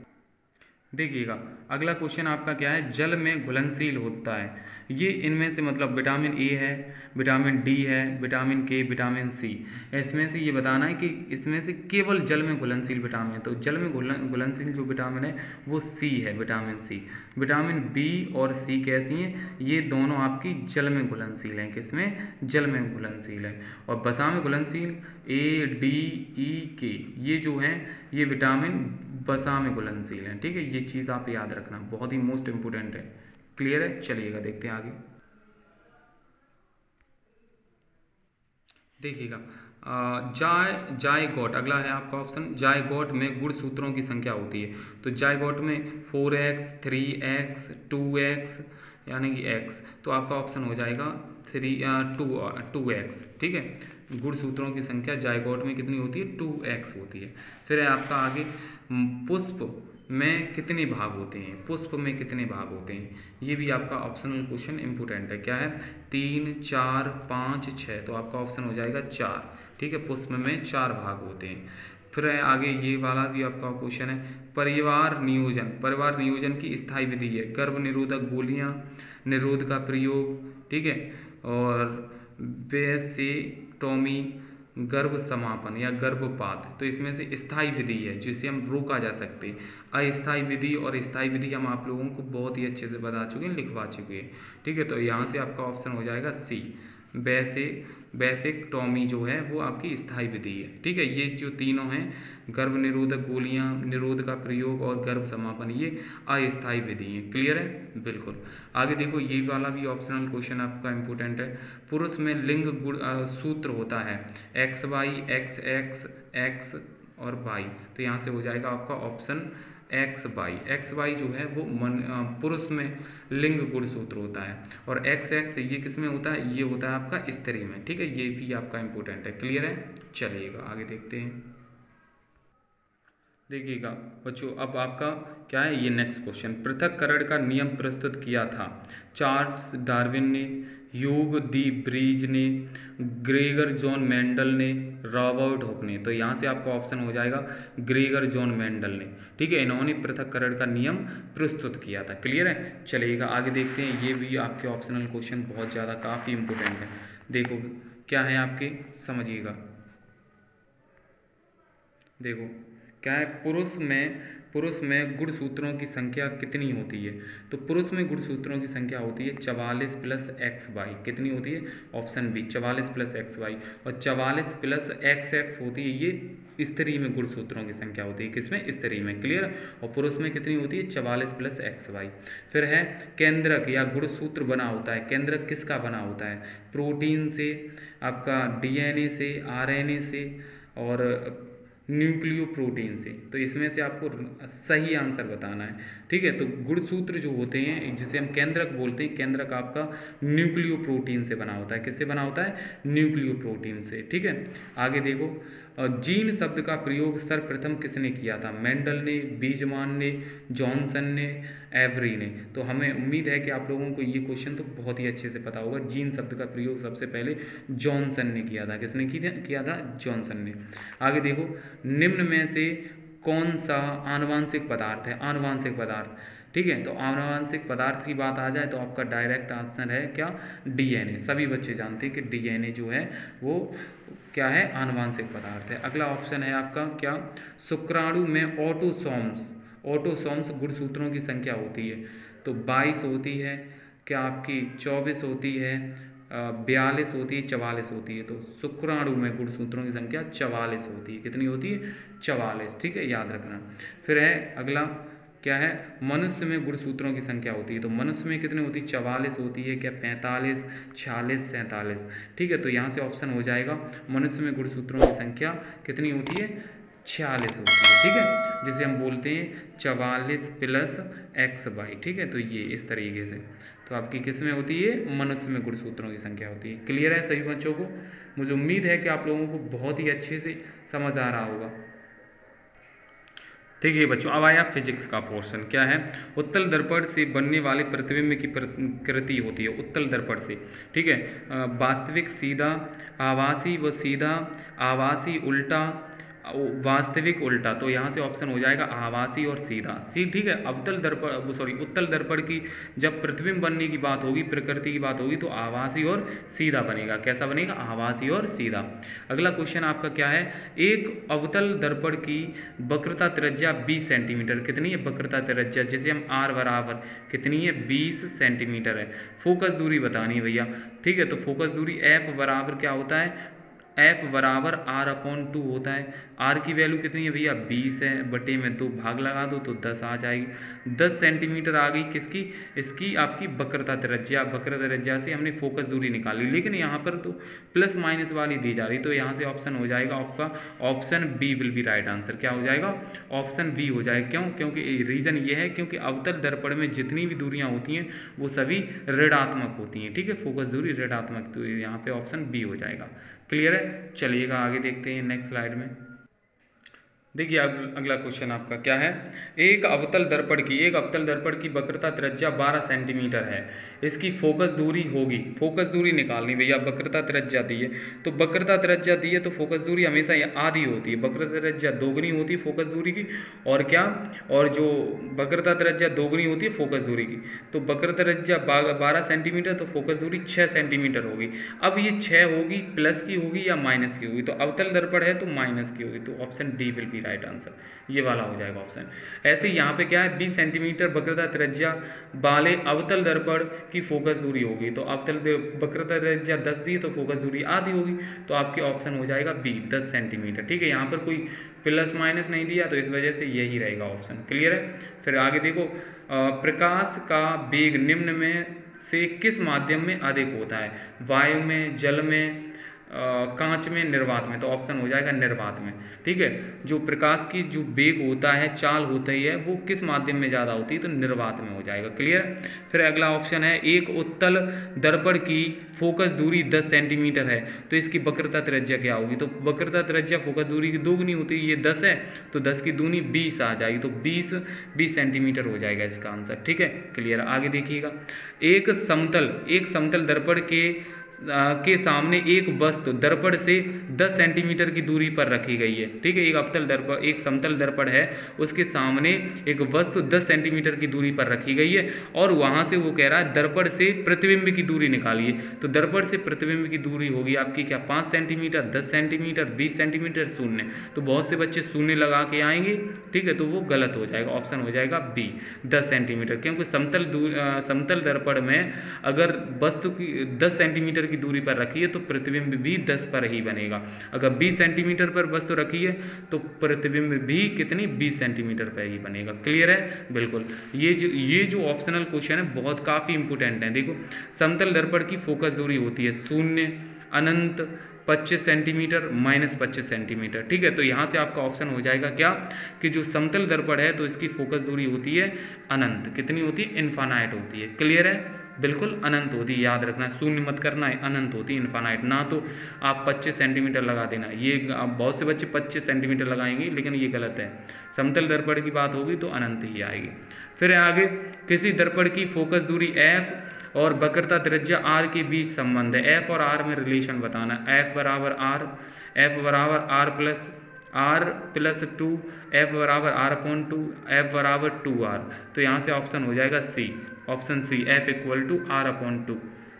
देखिएगा अगला क्वेश्चन आपका क्या है, जल में घुलनशील होता है। ये इनमें से मतलब विटामिन ए है, विटामिन डी है, विटामिन के, विटामिन सी, इसमें से ये बताना है कि इसमें से केवल जल में घुलनशील विटामिन है। तो जल में घुलनशील जो विटामिन है वो सी है, विटामिन सी। विटामिन बी और सी कैसी हैं, ये दोनों आपकी जल में घुलनशील हैं। किसमें? जल में घुलनशील है। और वसा में घुलनशील ए, डी, ई, के, ये जो हैं ये विटामिन वसा में घुलनशील है, ठीक है। ये चीज़ आप याद रखना, बहुत ही मोस्ट इंपोर्टेंट है। क्लियर है? चलिएगा देखते हैं आगे। देखिएगा जायगोट अगला है आपका ऑप्शन। जायगोट में गुणसूत्रों की संख्या होती है। तो जायगोट में 4x, 3x, 2x यानी कि x, तो आपका ऑप्शन हो जाएगा 2x, ठीक है। गुणसूत्रों की संख्या जायगोट में कितनी होती है? 2x होती है। फिर है आपका आगे, पुष्प में कितने भाग होते हैं? पुष्प में कितने भाग होते हैं? ये भी आपका ऑप्शनल क्वेश्चन इंपोर्टेंट है। क्या है? 3, 4, 5, 6, तो आपका ऑप्शन हो जाएगा 4, ठीक है। पुष्प में 4 भाग होते हैं। फिर है आगे ये वाला भी आपका क्वेश्चन है, परिवार नियोजन की स्थायी विधि है। गर्भ निरोधक गोलियां, निरोध का प्रयोग, ठीक है, और वेसेक्टोमी, गर्भ समापन या गर्भपात, तो इसमें से स्थायी विधि है जिसे हम रोका जा सकते हैं। अस्थायी विधि और स्थायी विधि हम आप लोगों को बहुत ही अच्छे से बता चुके हैं, लिखवा चुके हैं, ठीक है। तो यहाँ से आपका ऑप्शन हो जाएगा सी, वेसेक्टोमी जो है वो आपकी स्थायी विधि है, ठीक है। ये जो तीनों हैं, गर्भ निरोधक गोलियां, निरोध का प्रयोग और गर्भ समापन, ये अस्थायी विधि हैं। क्लियर है? बिल्कुल। आगे देखो ये वाला भी ऑप्शनल क्वेश्चन आपका इंपोर्टेंट है। पुरुष में लिंग सूत्र होता है X Y, X X, X और वाई, तो यहाँ से हो जाएगा आपका ऑप्शन एक्स वाई जो है वो पुरुष में लिंग गुणसूत्र होता है। और एक्स एक्स ये किस में होता है? ये होता है आपका स्त्री में, ठीक है। ये भी आपका इंपॉर्टेंट है। क्लियर है? चलिएगा आगे देखते हैं। देखिएगा बच्चों, अब आपका क्या है, ये नेक्स्ट क्वेश्चन, पृथक्करण का नियम प्रस्तुत किया था चार्ल्स डार्विन ने, ह्यूग डी ब्रीज ने, ग्रेगर जॉन मेंडल ने, रॉबर्ट हुक ने। तो यहाँ से आपका ऑप्शन हो जाएगा ग्रेगर जॉन मेंडल ने, ठीक है। इन्होंने पृथक्करण का नियम प्रस्तुत किया था। क्लियर है? चलिएगा आगे देखते हैं। ये भी आपके ऑप्शनल क्वेश्चन बहुत ज़्यादा काफ़ी इंपोर्टेंट है। देखो क्या है आपके, समझिएगा। देखो क्या है, पुरुष में गुणसूत्रों की संख्या कितनी होती है? तो पुरुष में गुणसूत्रों की संख्या होती है 44 प्लस एक्स वाई। कितनी होती है? Option B 44 plus X Y. और 44 प्लस एक्स एक्स होती है, ये स्त्री में गुणसूत्रों की संख्या होती है। किसमें? स्त्री में। क्लियर? और पुरुष में कितनी होती है? 44 प्लस एक्स वाई। फिर है केंद्रक या गुणसूत्र बना होता है। केंद्रक किसका बना होता है? प्रोटीन से, आपका डीएनए से, आरएनए से और न्यूक्लियो प्रोटीन से। तो इसमें से आपको सही आंसर बताना है, ठीक है। तो गुणसूत्र जो होते हैं जिसे हम केंद्रक बोलते हैं, केंद्रक आपका न्यूक्लियो प्रोटीन से बना होता है। किससे बना होता है? न्यूक्लियो प्रोटीन से, ठीक है। आगे देखो, जीन शब्द का प्रयोग सर्वप्रथम किसने किया था? मेंडल ने, बीजमान ने, जॉनसन ने, एवरी ने। तो हमें उम्मीद है कि आप लोगों को ये क्वेश्चन तो बहुत ही अच्छे से पता होगा। जीन शब्द का प्रयोग सबसे पहले जॉनसन ने किया था। किसने किया था? जॉनसन ने। आगे देखो, निम्न में से कौन सा आनुवांशिक पदार्थ है? आनुवांशिक पदार्थ, ठीक है। तो आनुवांशिक पदार्थ की बात आ जाए तो आपका डायरेक्ट आंसर है क्या? डीएनए। सभी बच्चे जानते हैं कि डीएनए जो है वो क्या है? आनुवांशिक पदार्थ है। अगला ऑप्शन है आपका क्या? शुक्राणु में ऑटोसोम्स गुणसूत्रों की संख्या होती है। तो 22 होती है क्या? आपकी 24 होती है, 42 होती है, 44 होती है। तो शुक्राणु में गुणसूत्रों की संख्या 44 होती है। कितनी होती है? 44, ठीक है, याद रखना। फिर है अगला क्या है? मनुष्य में गुणसूत्रों की संख्या होती है। तो मनुष्य में कितनी होती है? 44 होती है क्या? 45, 46, 47, ठीक है। तो यहाँ से ऑप्शन हो जाएगा मनुष्य में गुणसूत्रों की संख्या कितनी होती है? 46 होती है, ठीक है, जिसे हम बोलते हैं 44 प्लस x/, ठीक है। तो ये इस तरीके से तो आपकी किस में होती है, मनुष्य में गुणसूत्रों की संख्या होती है। क्लियर है सभी बच्चों को? मुझे उम्मीद है कि आप लोगों को बहुत ही अच्छे से समझ आ रहा होगा। ठीक है बच्चों, अब आया फिजिक्स का पोर्शन। क्या है? उत्तल दर्पण से बनने वाले प्रतिबिंब की कृति होती है उत्तल दर्पण से, ठीक है। वास्तविक, सीधा, आभासी व सीधा, आभासी, उल्टा, वास्तविक, उल्टा। तो यहाँ से ऑप्शन हो जाएगा आभासी और सीधा, ठीक है। अवतल दर्पण, सॉरी, उत्तल दर्पण की जब प्रतिबिंब बनने की बात होगी, प्रकृति की बात होगी, तो आभासी और सीधा बनेगा। कैसा बनेगा? आभासी और सीधा। अगला क्वेश्चन आपका क्या है? एक अवतल दर्पण की वक्रता त्रिज्या 20 सेंटीमीटर, कितनी है वक्रता त्रिज्या, जिसे हम r बराबर कितनी है 20 सेंटीमीटर है। फोकस दूरी बतानी है भैया, ठीक है। तो फोकस दूरी f बराबर क्या होता है, f बराबर r/2 होता है। r की वैल्यू कितनी है भैया 20 है, बटे में 2 भाग लगा दो तो 10 आ जाएगी। 10 सेंटीमीटर आ गई किसकी, इसकी आपकी वक्रता त्रिज्या। वक्रता त्रिज्या से हमने फोकस दूरी निकाली, लेकिन यहाँ पर तो प्लस माइनस वाली दी जा रही, तो यहाँ से ऑप्शन हो जाएगा आपका option B will be right answer. क्या हो जाएगा? ऑप्शन बी हो जाएगा। क्यों? क्योंकि रीजन ये है क्योंकि अवतल दर्पण में जितनी भी दूरियां होती हैं वो सभी ऋणात्मक होती हैं, ठीक है। फोकस दूरी ऋणात्मक, तो यहाँ पे ऑप्शन बी हो जाएगा। क्लियर है? चलिएगा आगे देखते हैं नेक्स्ट स्लाइड में। देखिए अगला क्वेश्चन आपका क्या है? एक अवतल दर्पण की वक्रता त्रिज्या 12 सेंटीमीटर है। इसकी फोकस दूरी होगी, फोकस दूरी निकालनी भैया। वक्रता त्रिज्या दी है तो वक्रता त्रिज्या दी है तो फोकस दूरी हमेशा आधी होती है, वक्रता त्रिज्या दोगुनी होती है फोकस दूरी की। और क्या, और जो वक्रता त्रिज्या दोगुनी होती है फोकस दूरी की, तो वक्रता त्रिज्या 12 सेंटीमीटर, तो फोकस दूरी 6 सेंटीमीटर होगी। अब ये 6 होगी, प्लस की होगी या माइनस की होगी? तो अवतल दर्पण है तो माइनस की होगी, तो option D will be right answer, ये वाला हो जाएगा ऑप्शन। ऐसे यहाँ पे क्या है, 20 सेंटीमीटर वक्रता त्रिज्या वाले अवतल दर्पण की फोकस दूरी होगी, तो अवतल वक्रता त्रिज्या 10 दी तो फोकस दूरी आधी होगी, तो आपके ऑप्शन हो जाएगा बी 10 सेंटीमीटर, ठीक है। यहाँ पर कोई प्लस माइनस नहीं दिया तो इस वजह से यही रहेगा ऑप्शन। क्लियर है? फिर आगे देखो, प्रकाश का वेग निम्न में से किस माध्यम में अधिक होता है? वायु में, जल में, कांच में, निर्वात में। तो ऑप्शन हो जाएगा निर्वात में, ठीक है। जो प्रकाश की जो वेग होता है, चाल होती है, वो किस माध्यम में ज़्यादा होती है? तो निर्वात में हो जाएगा। क्लियर? फिर अगला ऑप्शन है, एक उत्तल दर्पण की फोकस दूरी 10 सेंटीमीटर है, तो इसकी वक्रता त्रिज्या क्या होगी? तो वक्रता त्रिज्या फोकस दूरी की दोगुनी होती है, ये 10 है तो 10 की दूनी 20 आ जाएगी, तो 20 सेंटीमीटर हो जाएगा इसका आंसर, ठीक है। क्लियर? आगे देखिएगा, एक समतल दर्पण के सामने एक वस्तु दर्पण से 10 सेंटीमीटर की दूरी पर रखी गई है, ठीक है। एक समतल दर्पण है, उसके सामने एक वस्तु 10 सेंटीमीटर की दूरी पर रखी गई है, और वहां से वो कह रहा है दर्पण से प्रतिबिंब की दूरी निकालिए। तो दर्पण से प्रतिबिंब की दूरी होगी आपकी क्या, 5 सेंटीमीटर, 10 सेंटीमीटर, 20 सेंटीमीटर, 0। तो बहुत से बच्चे 0 लगा के आएंगे, ठीक है, तो वो गलत हो जाएगा। ऑप्शन हो जाएगा बी 10 सेंटीमीटर, क्योंकि समतल दर्पण में अगर वस्तु की 10 सेंटीमीटर की दूरी पर रखी है तो प्रतिबिंब भी 10 पर ही बनेगा। अगर 20 सेंटीमीटर पर वस्तु रखी है तो प्रतिबिंब भी कितनी 20 सेंटीमीटर पर ही बनेगा। क्लियर है? बिल्कुल। ये जो ऑप्शनल क्वेश्चन है बहुत काफी इंपोर्टेंट है। देखो, समतल दर्पण की फोकस दूरी होती है 0, अनंत, 25 सेंटीमीटर, -25 सेंटीमीटर, ठीक है। तो यहाँ से आपका ऑप्शन हो जाएगा क्या, कि जो समतल दर्पण है तो इसकी फोकस दूरी होती है अनंत। कितनी होती है? इन्फानाइट होती है। क्लियर है? बिल्कुल अनंत होती है, याद रखना, 0 मत करना है, अनंत होती है, इन्फानाइट ना। तो आप 25 सेंटीमीटर लगा देना, ये बहुत से बच्चे 25 सेंटीमीटर लगाएंगे, लेकिन ये गलत है। समतल दर्पण की बात होगी तो अनंत ही आएगी। फिर आगे, किसी दर्पण की फोकस दूरी f और वक्रता त्रिज्या r के बीच संबंध है। f और r में रिलेशन बताना। f बराबर r प्लस 2, f बराबर r/2, f बराबर 2r। तो यहाँ से ऑप्शन हो जाएगा सी, ऑप्शन सी, f = r/2,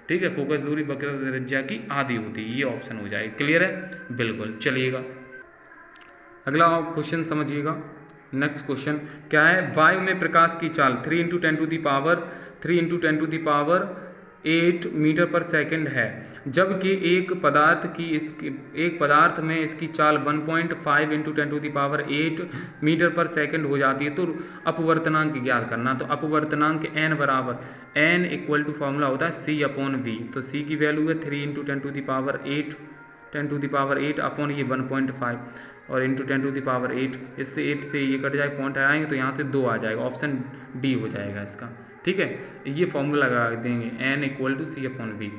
ठीक है। फोकस दूरी वक्रता त्रिज्या की आधी होती है, ये ऑप्शन हो जाएगा। क्लियर है? बिल्कुल। चलिएगा अगला क्वेश्चन समझिएगा। नेक्स्ट क्वेश्चन क्या है, वायु में प्रकाश की चाल 3 × 10 पावर 8 मीटर पर सेकंड है, जबकि एक पदार्थ में इसकी चाल 1.5 × 10⁸ मीटर पर सेकंड हो जाती है। तो अपवर्तनांक ज्ञात करना। तो अपवर्तनांक n बराबर, n = फॉर्मूला होता है c/v। तो c की वैल्यू है 3 × 10⁸ 10⁸ अपॉन ये 1.5। और इंटू 10⁸ इससे 8 से ये कट जाएगा, पॉइंट हटाएंगे तो यहाँ से 2 आ जाएगा, ऑप्शन डी हो जाएगा इसका। ठीक है, ये फॉर्मूला लगा देंगे n = c/v।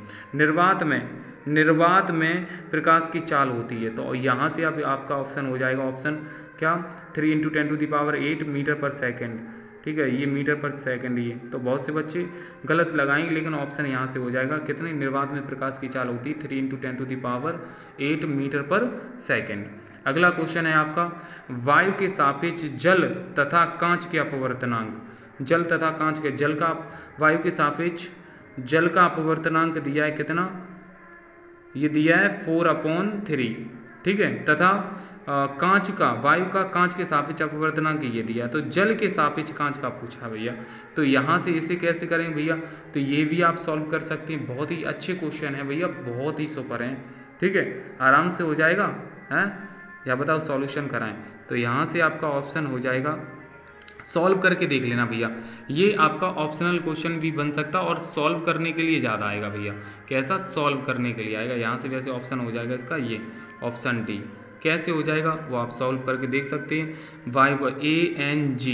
निर्वात में प्रकाश की चाल होती है, तो यहाँ से आपका ऑप्शन हो जाएगा, ऑप्शन क्या 3 × 10⁸ मीटर पर सेकेंड। ठीक है, ये मीटर पर सेकंड, ये तो बहुत से बच्चे गलत लगाएंगे, लेकिन ऑप्शन यहाँ से हो जाएगा कितने, निर्वात में प्रकाश की चाल होती है 3 × 10⁸ मीटर पर सेकंड। अगला क्वेश्चन है आपका, वायु के सापेक्ष जल तथा कांच के अपवर्तनांक। जल तथा कांच के, जल का वायु के सापेक्ष जल का अपवर्तनांक दिया है कितना, ये दिया है 4/3। ठीक है, तथा कांच का, वायु का कांच के सापेक्ष अपवर्तनांक ये दिया, तो जल के सापेक्ष कांच का पूछा भैया, तो यहाँ से इसे कैसे करें भैया, तो ये भी आप सॉल्व कर सकते हैं। बहुत ही अच्छे क्वेश्चन है भैया, बहुत ही सुपर हैं। ठीक है, आराम से हो जाएगा हैं, या बताओ सॉल्यूशन कराएं, तो यहाँ से आपका ऑप्शन हो जाएगा, सॉल्व करके देख लेना भैया, ये आपका ऑप्शनल क्वेश्चन भी बन सकता है और सॉल्व करने के लिए ज़्यादा आएगा भैया। कैसा, सॉल्व करने के लिए आएगा, यहाँ से वैसे ऑप्शन हो जाएगा इसका ये ऑप्शन डी। कैसे हो जाएगा वो आप सॉल्व करके देख सकते हैं। वायु का ANG,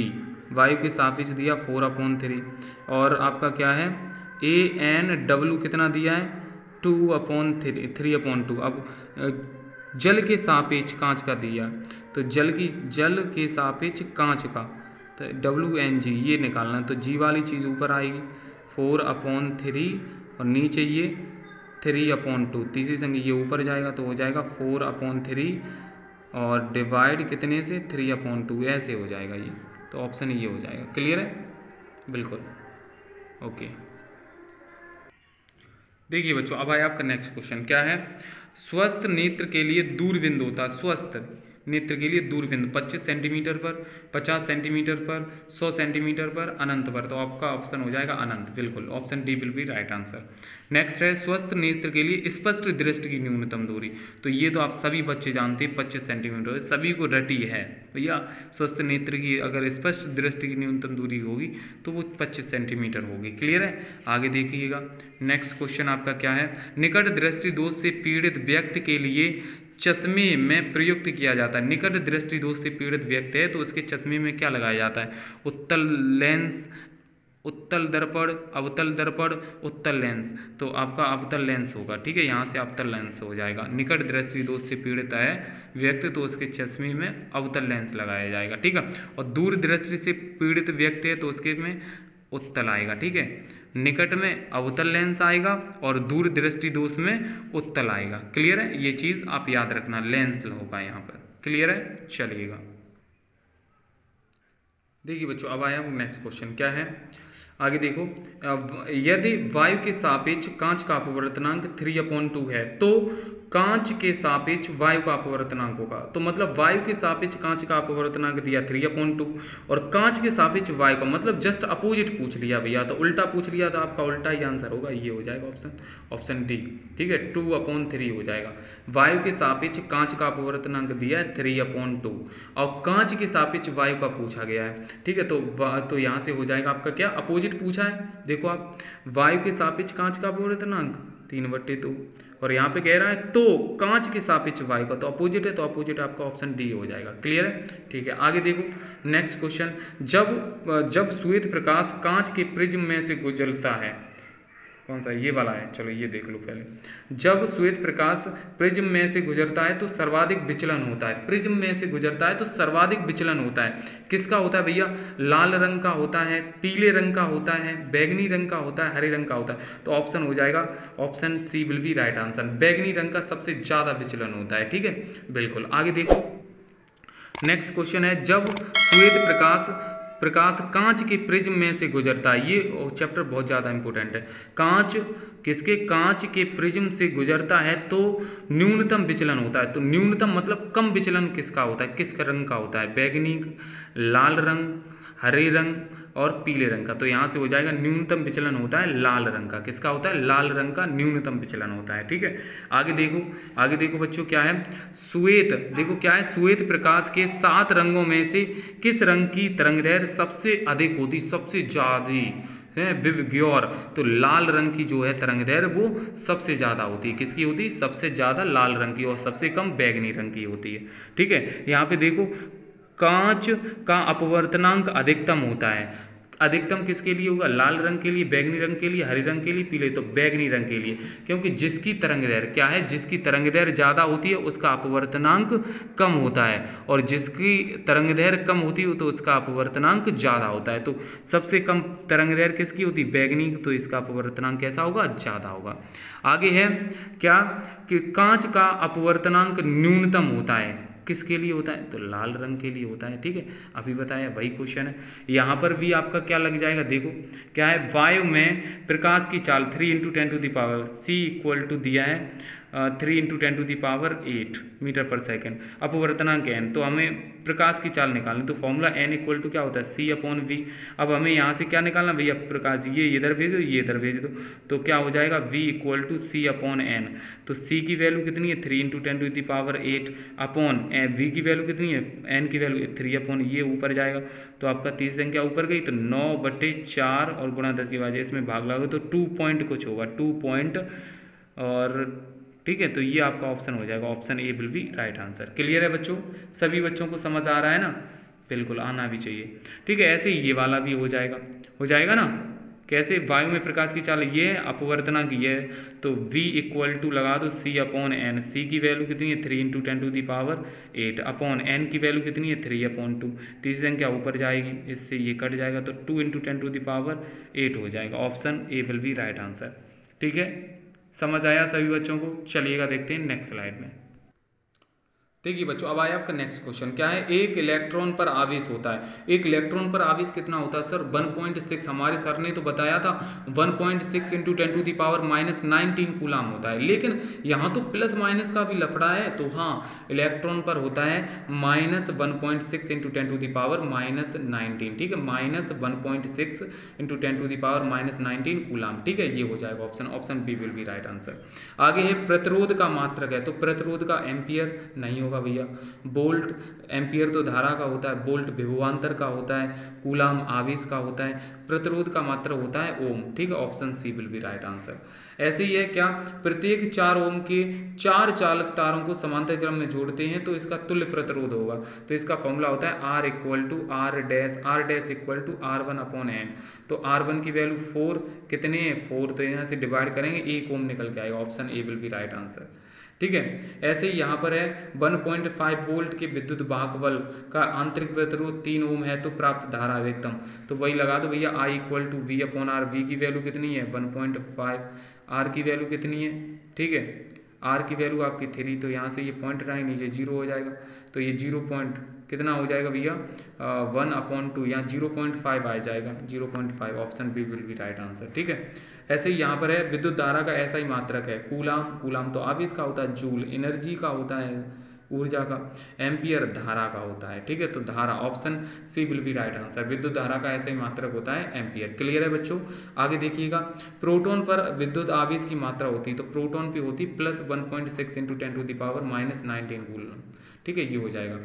वायु के सापेक्ष दिया 4/3, और आपका क्या है ANW कितना दिया है 3/2। अब जल के सापेक्ष कांच का दिया, तो जल के सापेक्ष कांच का, तो WNG ये निकालना, तो जी वाली चीज़ ऊपर आएगी 4/3 और नीचे ये 3/2, तीसरी संख्या ये ऊपर जाएगा तो हो जाएगा 4/3 और डिवाइड कितने से 3/2, ऐसे हो जाएगा ये, तो ऑप्शन ये हो जाएगा। क्लियर है, बिल्कुल ओके। देखिए बच्चों, अब आया आपका नेक्स्ट क्वेश्चन, क्या है, स्वस्थ नेत्र के लिए दूरबिंदु होता है, स्वस्थ नेत्र के लिए दूरबिंदु 25 सेंटीमीटर पर, 50 सेंटीमीटर पर, 100 सेंटीमीटर पर, अनंत पर, तो आपका ऑप्शन हो जाएगा अनंत, बिल्कुल option D will be right answer. Next है, स्वस्थ नेत्र के लिए स्पष्ट दृष्टि की न्यूनतम दूरी, तो ये तो आप सभी बच्चे जानते हैं 25 सेंटीमीटर, सभी को रटी है भैया। स्वस्थ नेत्र की अगर स्पष्ट दृष्टि की न्यूनतम दूरी होगी तो वो 25 सेंटीमीटर होगी। क्लियर है, आगे देखिएगा नेक्स्ट क्वेश्चन आपका क्या है, निकट दृष्टि दोष से पीड़ित व्यक्ति के लिए चश्मे में प्रयुक्त किया जाता है। निकट दृष्टि दोष से पीड़ित व्यक्ति है तो उसके चश्मे में क्या लगाया जाता है, उत्तल लेंस, उत्तल दर्पण, अवतल दर्पण, उत्तल लेंस, तो आपका अवतल लेंस होगा। ठीक है, यहाँ से अवतल लेंस हो जाएगा। निकट दृष्टि दोष से पीड़ित है व्यक्ति तो उसके चश्मे में अवतल लेंस लगाया जाएगा। ठीक है, और दूर दृष्टि से पीड़ित व्यक्ति है तो उसके में उत्तल आएगा। ठीक है, निकट में अवतल लेंस आएगा और दूर दृष्टि दोष में उत्तल आएगा। क्लियर है, ये चीज आप याद रखना, लेंस होगा यहाँ पर। क्लियर है, चलिएगा देखिए बच्चों, अब आया नेक्स्ट क्वेश्चन, क्या है, आगे देखो, यदि वायु के सापेक्ष कांच का अपवर्तनांक 3/2 है तो कांच के सापेक्ष वायु का अपवर्तनांक होगा, तो मतलब वायु के सापेक्ष कांच का अपवर्तनांक दिया 3/2 और कांच के सापेक्ष वायु का, मतलब जस्ट अपोजिट पूछ लिया भैया, तो उल्टा पूछ लिया तो आपका उल्टा ही आंसर होगा, ये हो जाएगा ऑप्शन डी। ठीक है, 2/3 हो जाएगा। वायु के सापेक्ष कांच का अपवर्तनांक दिया है 3/2 और कांच के सापेक्ष वायु का पूछा गया है। ठीक है, तो यहाँ से हो जाएगा आपका क्या, अपोजिट पूछा है, देखो आप, वायु के सापेक्ष कांच का अपवर्तनांक 3/2 और यहाँ पे कह रहा है तो कांच के सापेक्ष वायु का, तो अपोजिट है, तो अपोजिट आपका ऑप्शन डी हो जाएगा। क्लियर है, ठीक है, आगे देखो नेक्स्ट क्वेश्चन, जब श्वेत प्रकाश कांच के प्रिज्म में से गुजरता है, कौन सा, ये वाला है, चलो ये देख लो पहले। जब श्वेत प्रकाश प्रिज्म में से गुजरता है तो सर्वाधिक विचलन होता है, प्रिज्म में से गुजरता है तो सर्वाधिक विचलन होता है, किसका होता है भैया, लाल रंग का होता है, पीले रंग का होता है, बैगनी रंग का होता है, हरे रंग का होता है, तो ऑप्शन हो जाएगा option C will be right answer. बैगनी रंग का सबसे ज्यादा विचलन होता है। ठीक है, बिल्कुल, आगे देखो नेक्स्ट क्वेश्चन है, जब श्वेत प्रकाश कांच के प्रिज्म में से गुजरता है, ये चैप्टर बहुत ज़्यादा इंपॉर्टेंट है, कांच के प्रिज्म से गुजरता है तो न्यूनतम विचलन होता है, तो न्यूनतम मतलब कम विचलन किसका होता है, किस रंग का होता है, बैगनी, लाल रंग, हरे रंग और पीले रंग का, तो यहाँ से हो जाएगा न्यूनतम विचलन होता है लाल रंग का, किसका होता है, लाल रंग का न्यूनतम विचलन होता है। ठीक है, आगे देखो बच्चों, क्या है, देखो क्या है, श्वेत प्रकाश के 7 रंगों में से किस रंग की तरंगदैर्घ्य सबसे अधिक होती, सबसे ज्यादा विवग्योर, तो लाल रंग की जो है तरंग दैर्घ्य वो सबसे ज़्यादा होती है। किसकी होती है? सबसे ज़्यादा लाल रंग की, और सबसे कम बैगनी रंग की होती है। ठीक है, यहाँ पे देखो कांच का अपवर्तनांक अधिकतम होता है। अधिकतम किसके लिए होगा? लाल रंग के लिए, बैगनी रंग के लिए, हरे रंग के लिए, पीले, तो बैगनी रंग के लिए, क्योंकि जिसकी तरंग दैर्घ्य क्या है, जिसकी तरंग दैर्घ्य ज़्यादा होती है उसका अपवर्तनांक कम होता है, और जिसकी तरंग दैर्घ्य कम होती है तो उसका अपवर्तनांक ज़्यादा होता है। तो सबसे कम तरंग दैर्घ्य किसकी होती है? बैगनी, तो इसका अपवर्तनांक कैसा होगा? ज़्यादा होगा। आगे है क्या कि कांच का अपवर्तनांक न्यूनतम होता है। किसके लिए होता है? तो लाल रंग के लिए होता है। ठीक है, अभी बताया वही क्वेश्चन है। यहाँ पर भी आपका क्या लग जाएगा, देखो क्या है, वायु में प्रकाश की चाल 3 × 10⁻⁷ c इक्वल टू दिया है 3 × 10⁸ मीटर पर सेकेंड, अपवर्तनांक n, तो हमें प्रकाश की चाल निकालनी, तो फॉर्मूला n इक्वल टू क्या होता है? c/v। अब हमें यहाँ से क्या निकालना भैया? प्रकाश, ये इधर भेजो, ये इधर भेज दो, तो क्या हो जाएगा? v equal to c/n। तो c की वैल्यू कितनी है? 3 × 10⁸ अपॉन v की वैल्यू कितनी है? n की वैल्यू 3/, ये ऊपर जाएगा, तो आपका 30 संख्या ऊपर गई, तो 9/4 और गुणा 10 की वजह इसमें भाग लागो तो 2 पॉइंट कुछ होगा, 2 पॉइंट, और ठीक है, तो ये आपका ऑप्शन हो जाएगा, option A will be right answer. Clear है बच्चों? सभी बच्चों को समझ आ रहा है ना? बिल्कुल आना भी चाहिए। ठीक है, ऐसे ही ये वाला भी हो जाएगा ना? कैसे? वायु में प्रकाश की चाल ये है, अपवर्तनांक ये है, तो v इक्वल टू लगा दो c/n। c की वैल्यू कितनी है? 3 × 10⁸ अपॉन n की वैल्यू कितनी है? 3/2। तीसरी संख्या ऊपर जाएगी, इससे ये कट जाएगा, तो 2 × 10⁸ हो जाएगा। Option A will be right answer. ठीक है, समझ आया सभी बच्चों को? चलिएगा देखते हैं नेक्स्ट स्लाइड में। देखिए बच्चों, अब आया आपका नेक्स्ट क्वेश्चन। क्या है? एक इलेक्ट्रॉन पर आवेश होता है। एक इलेक्ट्रॉन पर आवेश कितना होता है सर? 1.6। हमारे सर ने तो बताया था 1.6 × 10⁻⁻19 कूलाम होता है, लेकिन यहाँ तो प्लस माइनस का भी लफड़ा है, तो हाँ, इलेक्ट्रॉन पर होता है -1.6 × 10⁻⁻19। ठीक है, -1.6 × 10⁻⁻19 कूलाम। ठीक है, ये हो जाएगा option B will be right answer. आगे है प्रतिरोध का मात्रक है, तो प्रतिरोध का एम्पियर नहीं होगा भैया, बोल्ट, एम्पियर तो धारा का होता है, बोल्ट विभवांतर का होता है, कूलाम आवेश का होता है, प्रतिरोध का मात्रक होता है ओम। ठीक है, option C will be right answer. ऐसे ही है क्या? प्रत्येक 4 ओम के 4 चालक तारों को समांतर क्रम में जोड़ते हैं तो इसका तुल्य प्रतिरोध होगा, तो इसका फॉर्मूला होता है R equal to R equal to R1/n। तो R1 की वैल्यू 4, कितने हैं? 4, तो यहाँ से डिवाइड करेंगे 1 ओम निकल के आएगा, option A will be right answer. ठीक है, ऐसे ही यहाँ पर है 1.5 वोल्ट के विद्युत वाहक बल का आंतरिक प्रतिरोध 3 ओम है, तो प्राप्त धारा अधिकतम, तो वही लगा दो भैया, I equal to V/R। V की वैल्यू कितनी है? 1.5, R की वैल्यू कितनी है? ठीक है, R की वैल्यू आपकी 3, तो यहाँ से ये पॉइंट रहा नीचे 0 हो जाएगा, तो ये 0 पॉइंट कितना हो जाएगा भैया? 1/2, यहाँ 0.5 आ जाएगा, 0.5, option B will be right answer. ठीक है, ऐसे ही यहाँ पर है विद्युत धारा का ऐसा ही मात्रक है, कूलाम तो आवेश का होता है, जूल एनर्जी का होता है, ऊर्जा का, एम्पियर धारा का होता है। ठीक है, तो धारा, option C will be right answer. विद्युत धारा का ऐसा ही मात्रक होता है एम्पियर। क्लियर है बच्चों? आगे देखिएगा, प्रोटॉन पर विद्युत आवेश की मात्रा होती है, तो प्रोटॉन पे होती प्लस 1.6 × 10⁻⁻19 कूलम। ठीक है, ये हो जाएगा।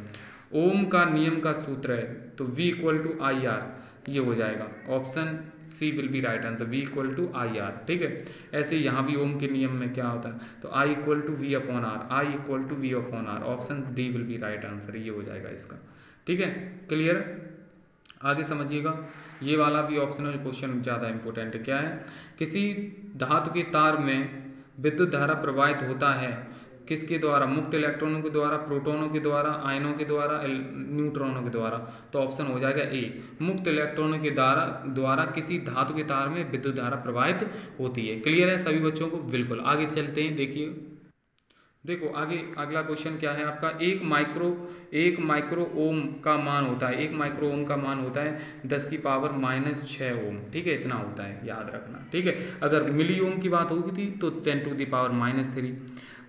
ओम का नियम का सूत्र है, तो V इक्वल टू IR, ये हो जाएगा, option C will be right answer, V equal to IR। ठीक है, ऐसे यहाँ भी ओम के नियम में क्या होता है, तो I equal to V/R, I equal to V/R, option D will be right answer, ये हो जाएगा इसका। ठीक है, क्लियर? आगे समझिएगा, ये वाला भी ऑप्शनल क्वेश्चन ज़्यादा इंपॉर्टेंट है। क्या है? किसी धातु के तार में विद्युत धारा प्रवाहित होता है, किसके द्वारा? मुक्त इलेक्ट्रॉनों के द्वारा, प्रोटॉनों के द्वारा, आयनों के द्वारा, न्यूट्रॉनों के द्वारा, तो ऑप्शन हो जाएगा ए, मुक्त इलेक्ट्रॉनों के द्वारा किसी धातु के तार में विद्युत धारा प्रवाहित होती है। क्लियर है सभी बच्चों को? बिल्कुल, आगे चलते हैं। देखो आगे अगला क्वेश्चन क्या है आपका, एक माइक्रो ओम का मान होता है, 1 माइक्रो ओम का मान होता है 10⁻⁻6 ओम। ठीक है, इतना होता है, याद रखना। ठीक है, अगर मिली ओम की बात होगी थी तो 10⁻⁻3,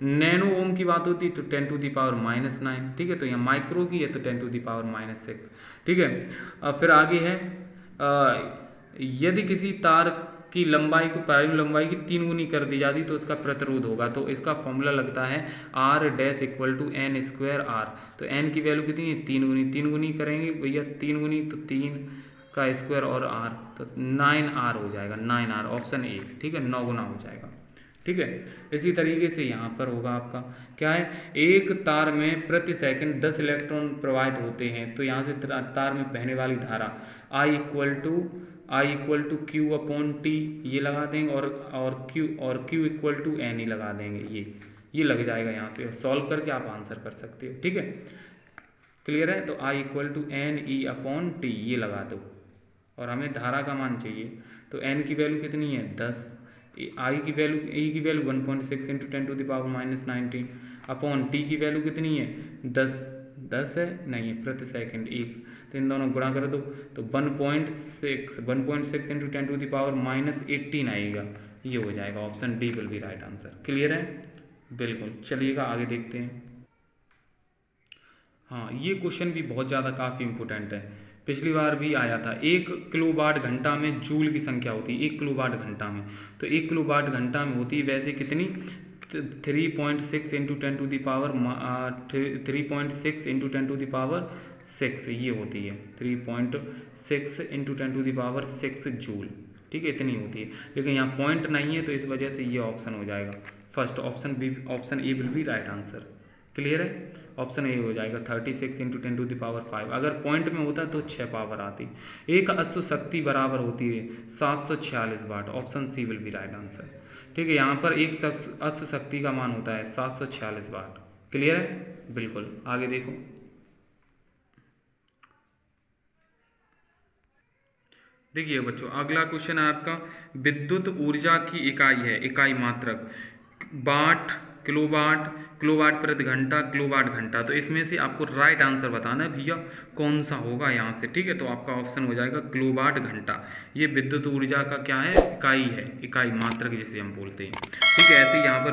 नैनो ओम की बात होती तो 10⁻⁹। ठीक है, तो यहाँ माइक्रो की है तो 10⁻�6। ठीक है, फिर आगे है यदि किसी तार की लंबाई को प्रारंभिक लंबाई की 3 गुनी कर दी जाती तो इसका प्रतिरोध होगा, तो इसका फॉर्मूला लगता है R' equal to n² R। तो n की वैल्यू कितनी है? 3 गुनी, 3 गुनी करेंगे भैया, 3 गुनी तो 3 का स्क्वायर और आर, तो 9r हो जाएगा, 9r ऑप्शन ए, ठीक है, 9 गुना हो जाएगा, ठीक है। इसी तरीके से यहाँ पर होगा आपका क्या है, एक तार में प्रति सेकंड 10 इलेक्ट्रॉन प्रवाहित होते हैं, तो यहाँ से तार में बहने वाली धारा I equal to Q upon T ये लगा देंगे, और क्यू इक्वल टू एन ही लगा देंगे, ये लग जाएगा। यहाँ से सॉल्व करके आप आंसर कर सकते हो, ठीक है, क्लियर है। तो I equal to N E upon T ये लगा दो, और हमें धारा का मान चाहिए, तो n की वैल्यू कितनी है 10, I की वैल्यू E की value 1.6 into 10 to the power -19 upon T की वैल्यू कितनी है 10 है नहीं है प्रति सेकंड एक, तो इन दोनों गुणा कर दो, तो 1.6 इंटू 10 टू द पावर -18 आएगा, ये हो जाएगा, option D will be right answer. Clear है, बिल्कुल। चलिएगा आगे देखते हैं। हाँ, ये क्वेश्चन भी बहुत ज़्यादा काफ़ी इंपॉर्टेंट है, पिछली बार भी आया था। 1 किलोवाट घंटा में जूल की संख्या होती है 1 किलोवाट घंटा में, तो 1 किलोवाट घंटा में होती है वैसे कितनी 3.6 into 10 to the power 3.6 into 10 to the power 6 ये होती है 3.6 into 10 to the power 6 joule, ठीक है, इतनी होती है। लेकिन यहाँ पॉइंट नहीं है तो इस वजह से ये ऑप्शन हो जाएगा first, option A will be right answer. Clear है, ऑप्शन ए हो जाएगा 36 इंटू 10 टू द पावर 5। अगर पॉइंट में होता तो 6 पावर आती। एक अश्व शक्ति बराबर होती है 746 watt, option C will be right answer, ठीक है। यहाँ पर एक अश्व शक्ति का मान होता है 746 वाट। क्लियर है, बिल्कुल। आगे देखो, देखिए बच्चों अगला क्वेश्चन है आपका, विद्युत ऊर्जा की इकाई है, इकाई मात्रक वाट, किलोवाट प्रति घंटा, किलोवाट घंटा, तो इसमें से आपको राइट आंसर बताना है भैया कौन सा होगा यहाँ से, ठीक है। तो आपका ऑप्शन हो जाएगा किलोवाट घंटा, ये विद्युत ऊर्जा का क्या है, इकाई है, इकाई मात्रक जिसे हम बोलते हैं, ठीक है। ऐसे यहाँ पर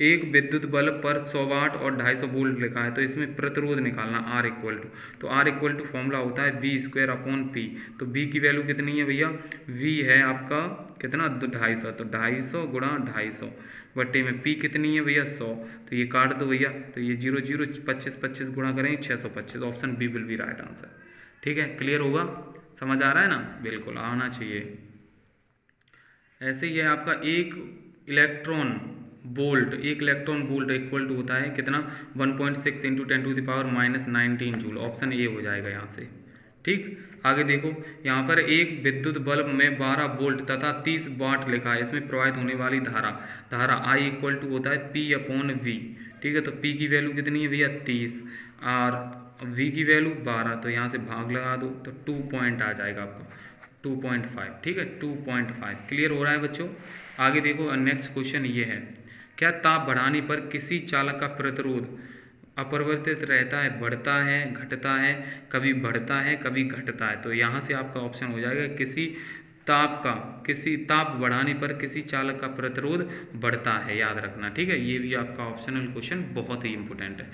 एक विद्युत बल्ब पर 100 वाट और 250 वोल्ट लिखा है, तो इसमें प्रतिरोध निकालना R इक्वल टू, तो R इक्वल टू फॉर्मूला होता है V स्क्वायर अपॉन P, तो V की वैल्यू कितनी है भैया, V है आपका कितना 250, तो 250 गुणा 250 बट्टे में P कितनी है भैया 100, तो ये काट दो भैया, तो ये 0 0 25 गुणा करेंगे 625, option B will be right answer, ठीक है। क्लियर होगा, समझ आ रहा है ना, बिल्कुल आना चाहिए। ऐसे ही है आपका एक इलेक्ट्रॉन वोल्ट इक्वल टू होता है कितना 1.6 into 10 to the power -19 joule, option A हो जाएगा यहाँ से, ठीक। आगे देखो, यहाँ पर एक विद्युत बल्ब में 12 वोल्ट तथा 30 वाट लिखा है, इसमें प्रवाहित होने वाली धारा I इक्वल टू होता है P अपॉन V, ठीक है। तो P की वैल्यू कितनी है भैया 30 और V की वैल्यू 12, तो यहाँ से भाग लगा दो तो 2 पॉइंट आ जाएगा आपका 2.5, ठीक है, 2.5। क्लियर हो रहा है बच्चों। आगे देखो, नेक्स्ट क्वेश्चन ये है, क्या ताप बढ़ाने पर किसी चालक का प्रतिरोध अपरिवर्तित रहता है, बढ़ता है, घटता है, कभी बढ़ता है कभी घटता है, तो यहाँ से आपका ऑप्शन हो जाएगा किसी ताप बढ़ाने पर किसी चालक का प्रतिरोध बढ़ता है, याद रखना, ठीक है। ये भी आपका ऑप्शनल क्वेश्चन बहुत ही इंपॉर्टेंट है,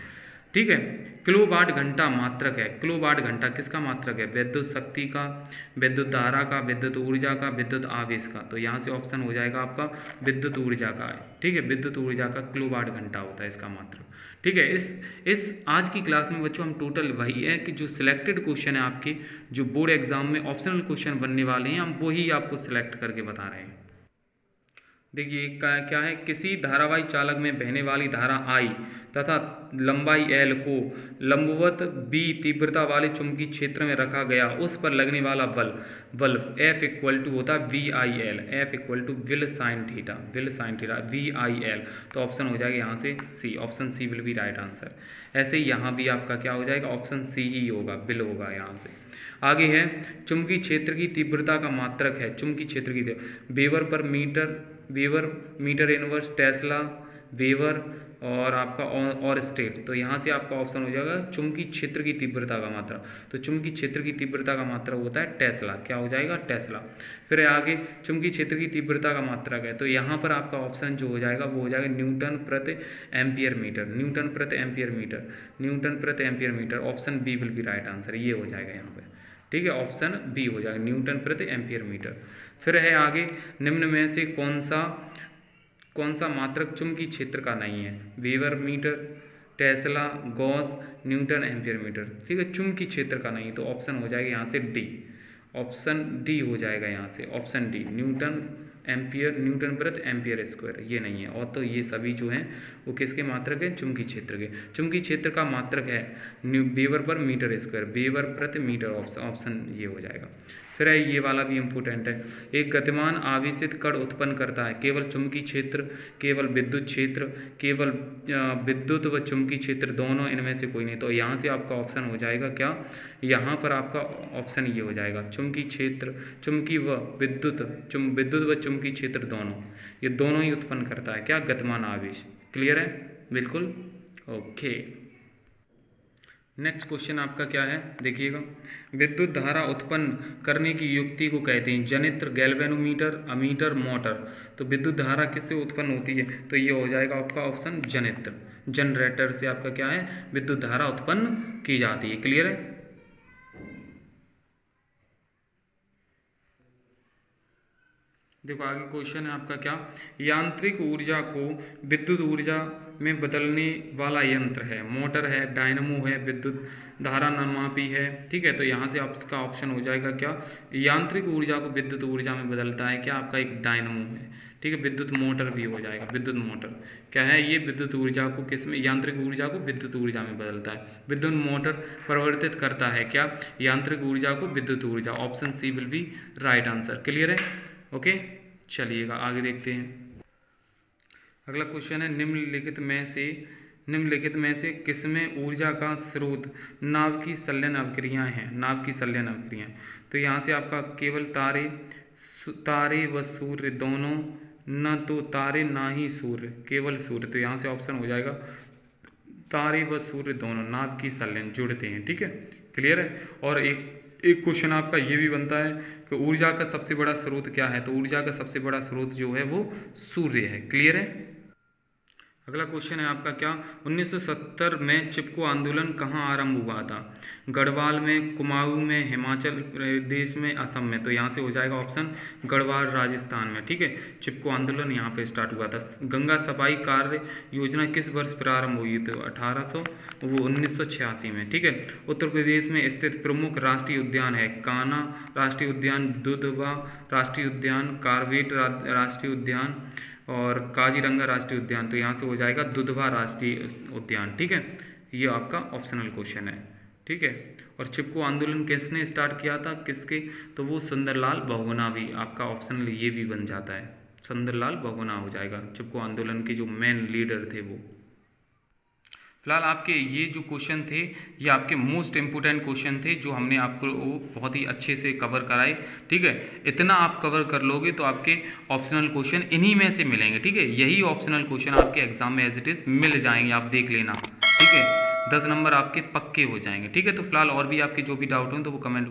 ठीक है। किलोवाट घंटा मात्रक है, किलोवाट घंटा किसका मात्रक है, विद्युत शक्ति का, विद्युत धारा का, विद्युत ऊर्जा का, विद्युत आवेश का, तो यहाँ से ऑप्शन हो जाएगा आपका विद्युत ऊर्जा का है, ठीक है। विद्युत ऊर्जा का किलोवाट घंटा होता है इसका मात्रक, ठीक है। इस आज की क्लास में बच्चों हम टोटल वही है कि जो सिलेक्टेड क्वेश्चन है आपके जो बोर्ड एग्जाम में ऑप्शनल क्वेश्चन बनने वाले हैं, हम वही आपको सिलेक्ट करके बता रहे हैं। देखिए क्या है, किसी धारावाही चालक में बहने वाली धारा I तथा लंबाई L को लंबवत B तीव्रता वाले चुंबकीय क्षेत्र में रखा गया, उस पर लगने वाला बल F इक्वल टू होता है VIL, F इक्वल टू विल साइन थीटा VIL, तो ऑप्शन हो जाएगा यहाँ से C, option C will be right answer. ऐसे ही यहाँ भी आपका क्या हो जाएगा, ऑप्शन C ही होगा, विल होगा यहाँ से। आगे है, चुंबकीय क्षेत्र की तीव्रता का मात्रक है, चुंबकीय क्षेत्र की weber metre inverse, tesla, weber और आपका और स्टेट, तो यहाँ से आपका ऑप्शन हो जाएगा चुंबकीय क्षेत्र की तीव्रता का मात्रा, तो चुंबकीय क्षेत्र की तीव्रता का मात्रा होता है टेस्ला, क्या हो जाएगा टेस्ला। फिर आगे चुंबकीय क्षेत्र की तीव्रता का मात्रक है, तो यहाँ पर आपका ऑप्शन जो हो जाएगा वो हो जाएगा न्यूटन प्रति ampere metre, option B will be right answer, ये हो जाएगा यहाँ पे, ठीक है, ऑप्शन बी हो जाएगा न्यूटन प्रति एम्पियर मीटर। फिर है आगे, निम्न में से कौन सा मात्रक चुंबकीय क्षेत्र का नहीं है, weber metre, tesla, gauss, newton ampere metre, ठीक है, चुंबकीय क्षेत्र का नहीं, तो ऑप्शन हो जाएगा यहाँ से डी, ऑप्शन डी हो जाएगा यहाँ से, option D, Newton ampere, Newton प्रति एम्पियर स्क्वायर, ये नहीं है। और तो ये सभी जो हैं वो किसके मात्रक है, चुंबकीय क्षेत्र के। चुंबकीय क्षेत्र का मात्रक है वेबर पर मीटर स्क्वायर, वेबर प्रति मीटर, ऑप्शन ये हो जाएगा। फिर है ये वाला भी इम्पोर्टेंट है, एक गतिमान आवेशित कण उत्पन्न करता है केवल चुंबकीय क्षेत्र, केवल विद्युत क्षेत्र, केवल विद्युत व चुंबकीय क्षेत्र दोनों, इनमें से कोई नहीं। तो यहाँ से आपका ऑप्शन हो जाएगा क्या, यहाँ पर आपका ऑप्शन ये हो जाएगा, चुंबकीय क्षेत्र, चुंबकीय व विद्युत, विद्युत व चुंबकीय क्षेत्र दोनों, ये दोनों ही उत्पन्न करता है क्या, गतिमान आवेश। क्लियर है, बिल्कुल ओके। नेक्स्ट क्वेश्चन आपका क्या है, देखिएगा, विद्युत धारा उत्पन्न करने की युक्ति को कहते हैं जनित्र, गैल्वेनोमीटर, अमीटर, मोटर। तो विद्युत धारा किससे उत्पन्न होती है, तो ये हो जाएगा आपका ऑप्शन जनित्र, जनरेटर से आपका क्या है, विद्युत धारा उत्पन्न की जाती है। क्लियर है, देखो आगे क्वेश्चन है आपका क्या, यांत्रिक ऊर्जा को विद्युत ऊर्जा में बदलने वाला यंत्र है, मोटर है, डायनमो है, विद्युत धारा नमापी है। ठीक है, तो यहाँ से आपका ऑप्शन हो जाएगा क्या, यांत्रिक ऊर्जा को विद्युत ऊर्जा में बदलता है क्या, आपका एक डायनमो है। ठीक है, विद्युत मोटर भी हो जाएगा, विद्युत मोटर क्या है, ये विद्युत ऊर्जा को किस में, यांत्रिक ऊर्जा को विद्युत ऊर्जा में बदलता है। विद्युत मोटर परिवर्तित करता है क्या, यांत्रिक ऊर्जा को विद्युत ऊर्जा, option C will be right answer. Clear है, ओके चलिएगा आगे देखते हैं। अगला क्वेश्चन है, निम्नलिखित में से किसमें ऊर्जा का स्रोत नाव की संलयन अवक्रियाएं हैं, नाव की संलयन अवक्रियाएं। तो यहाँ से आपका केवल तारे व सूर्य दोनों, न तो तारे ना ही सूर्य, केवल सूर्य। तो यहाँ से ऑप्शन हो जाएगा तारे व सूर्य दोनों नाव की संलयन जुड़ते हैं। ठीक है, क्लियर है। और एक क्वेश्चन आपका ये भी बनता है कि ऊर्जा का सबसे बड़ा स्रोत क्या है, तो ऊर्जा का सबसे बड़ा स्रोत जो है वो सूर्य है। क्लियर है। अगला क्वेश्चन है आपका क्या, 1970 में चिपको आंदोलन कहाँ आरंभ हुआ था, गढ़वाल में, कुमाऊं में, हिमाचल प्रदेश में, असम में। तो यहाँ से हो जाएगा ऑप्शन गढ़वाल राजस्थान में। ठीक है, चिपको आंदोलन यहाँ पे स्टार्ट हुआ था। गंगा सफाई कार्य योजना किस वर्ष प्रारंभ हुई, तो 1986 में। ठीक है, उत्तर प्रदेश में स्थित प्रमुख राष्ट्रीय उद्यान है, कान्हा राष्ट्रीय उद्यान, दुधवा राष्ट्रीय उद्यान, कार्बेट राष्ट्रीय उद्यान और काजीरंगा राष्ट्रीय उद्यान। तो यहाँ से हो जाएगा दुधवा राष्ट्रीय उद्यान। ठीक है, ये आपका ऑप्शनल क्वेश्चन है। ठीक है, और चिपको आंदोलन किसने स्टार्ट किया था, किसके, तो वो सुंदरलाल बहुगुणा, भी आपका ऑप्शनल ये भी बन जाता है, सुंदरलाल बहुगुणा हो जाएगा, चिपको आंदोलन के जो मेन लीडर थे वो। फिलहाल आपके ये जो क्वेश्चन थे ये आपके मोस्ट इंपोर्टेंट क्वेश्चन थे जो हमने आपको बहुत ही अच्छे से कवर कराए। ठीक है, इतना आप कवर कर लोगे तो आपके ऑप्शनल क्वेश्चन इन्हीं में से मिलेंगे। ठीक है, यही ऑप्शनल क्वेश्चन आपके एग्जाम में एज इट इज मिल जाएंगे, आप देख लेना। ठीक है, 10 नंबर आपके पक्के हो जाएंगे। ठीक है, तो फिलहाल और भी आपके जो भी डाउट हो तो वो कमेंट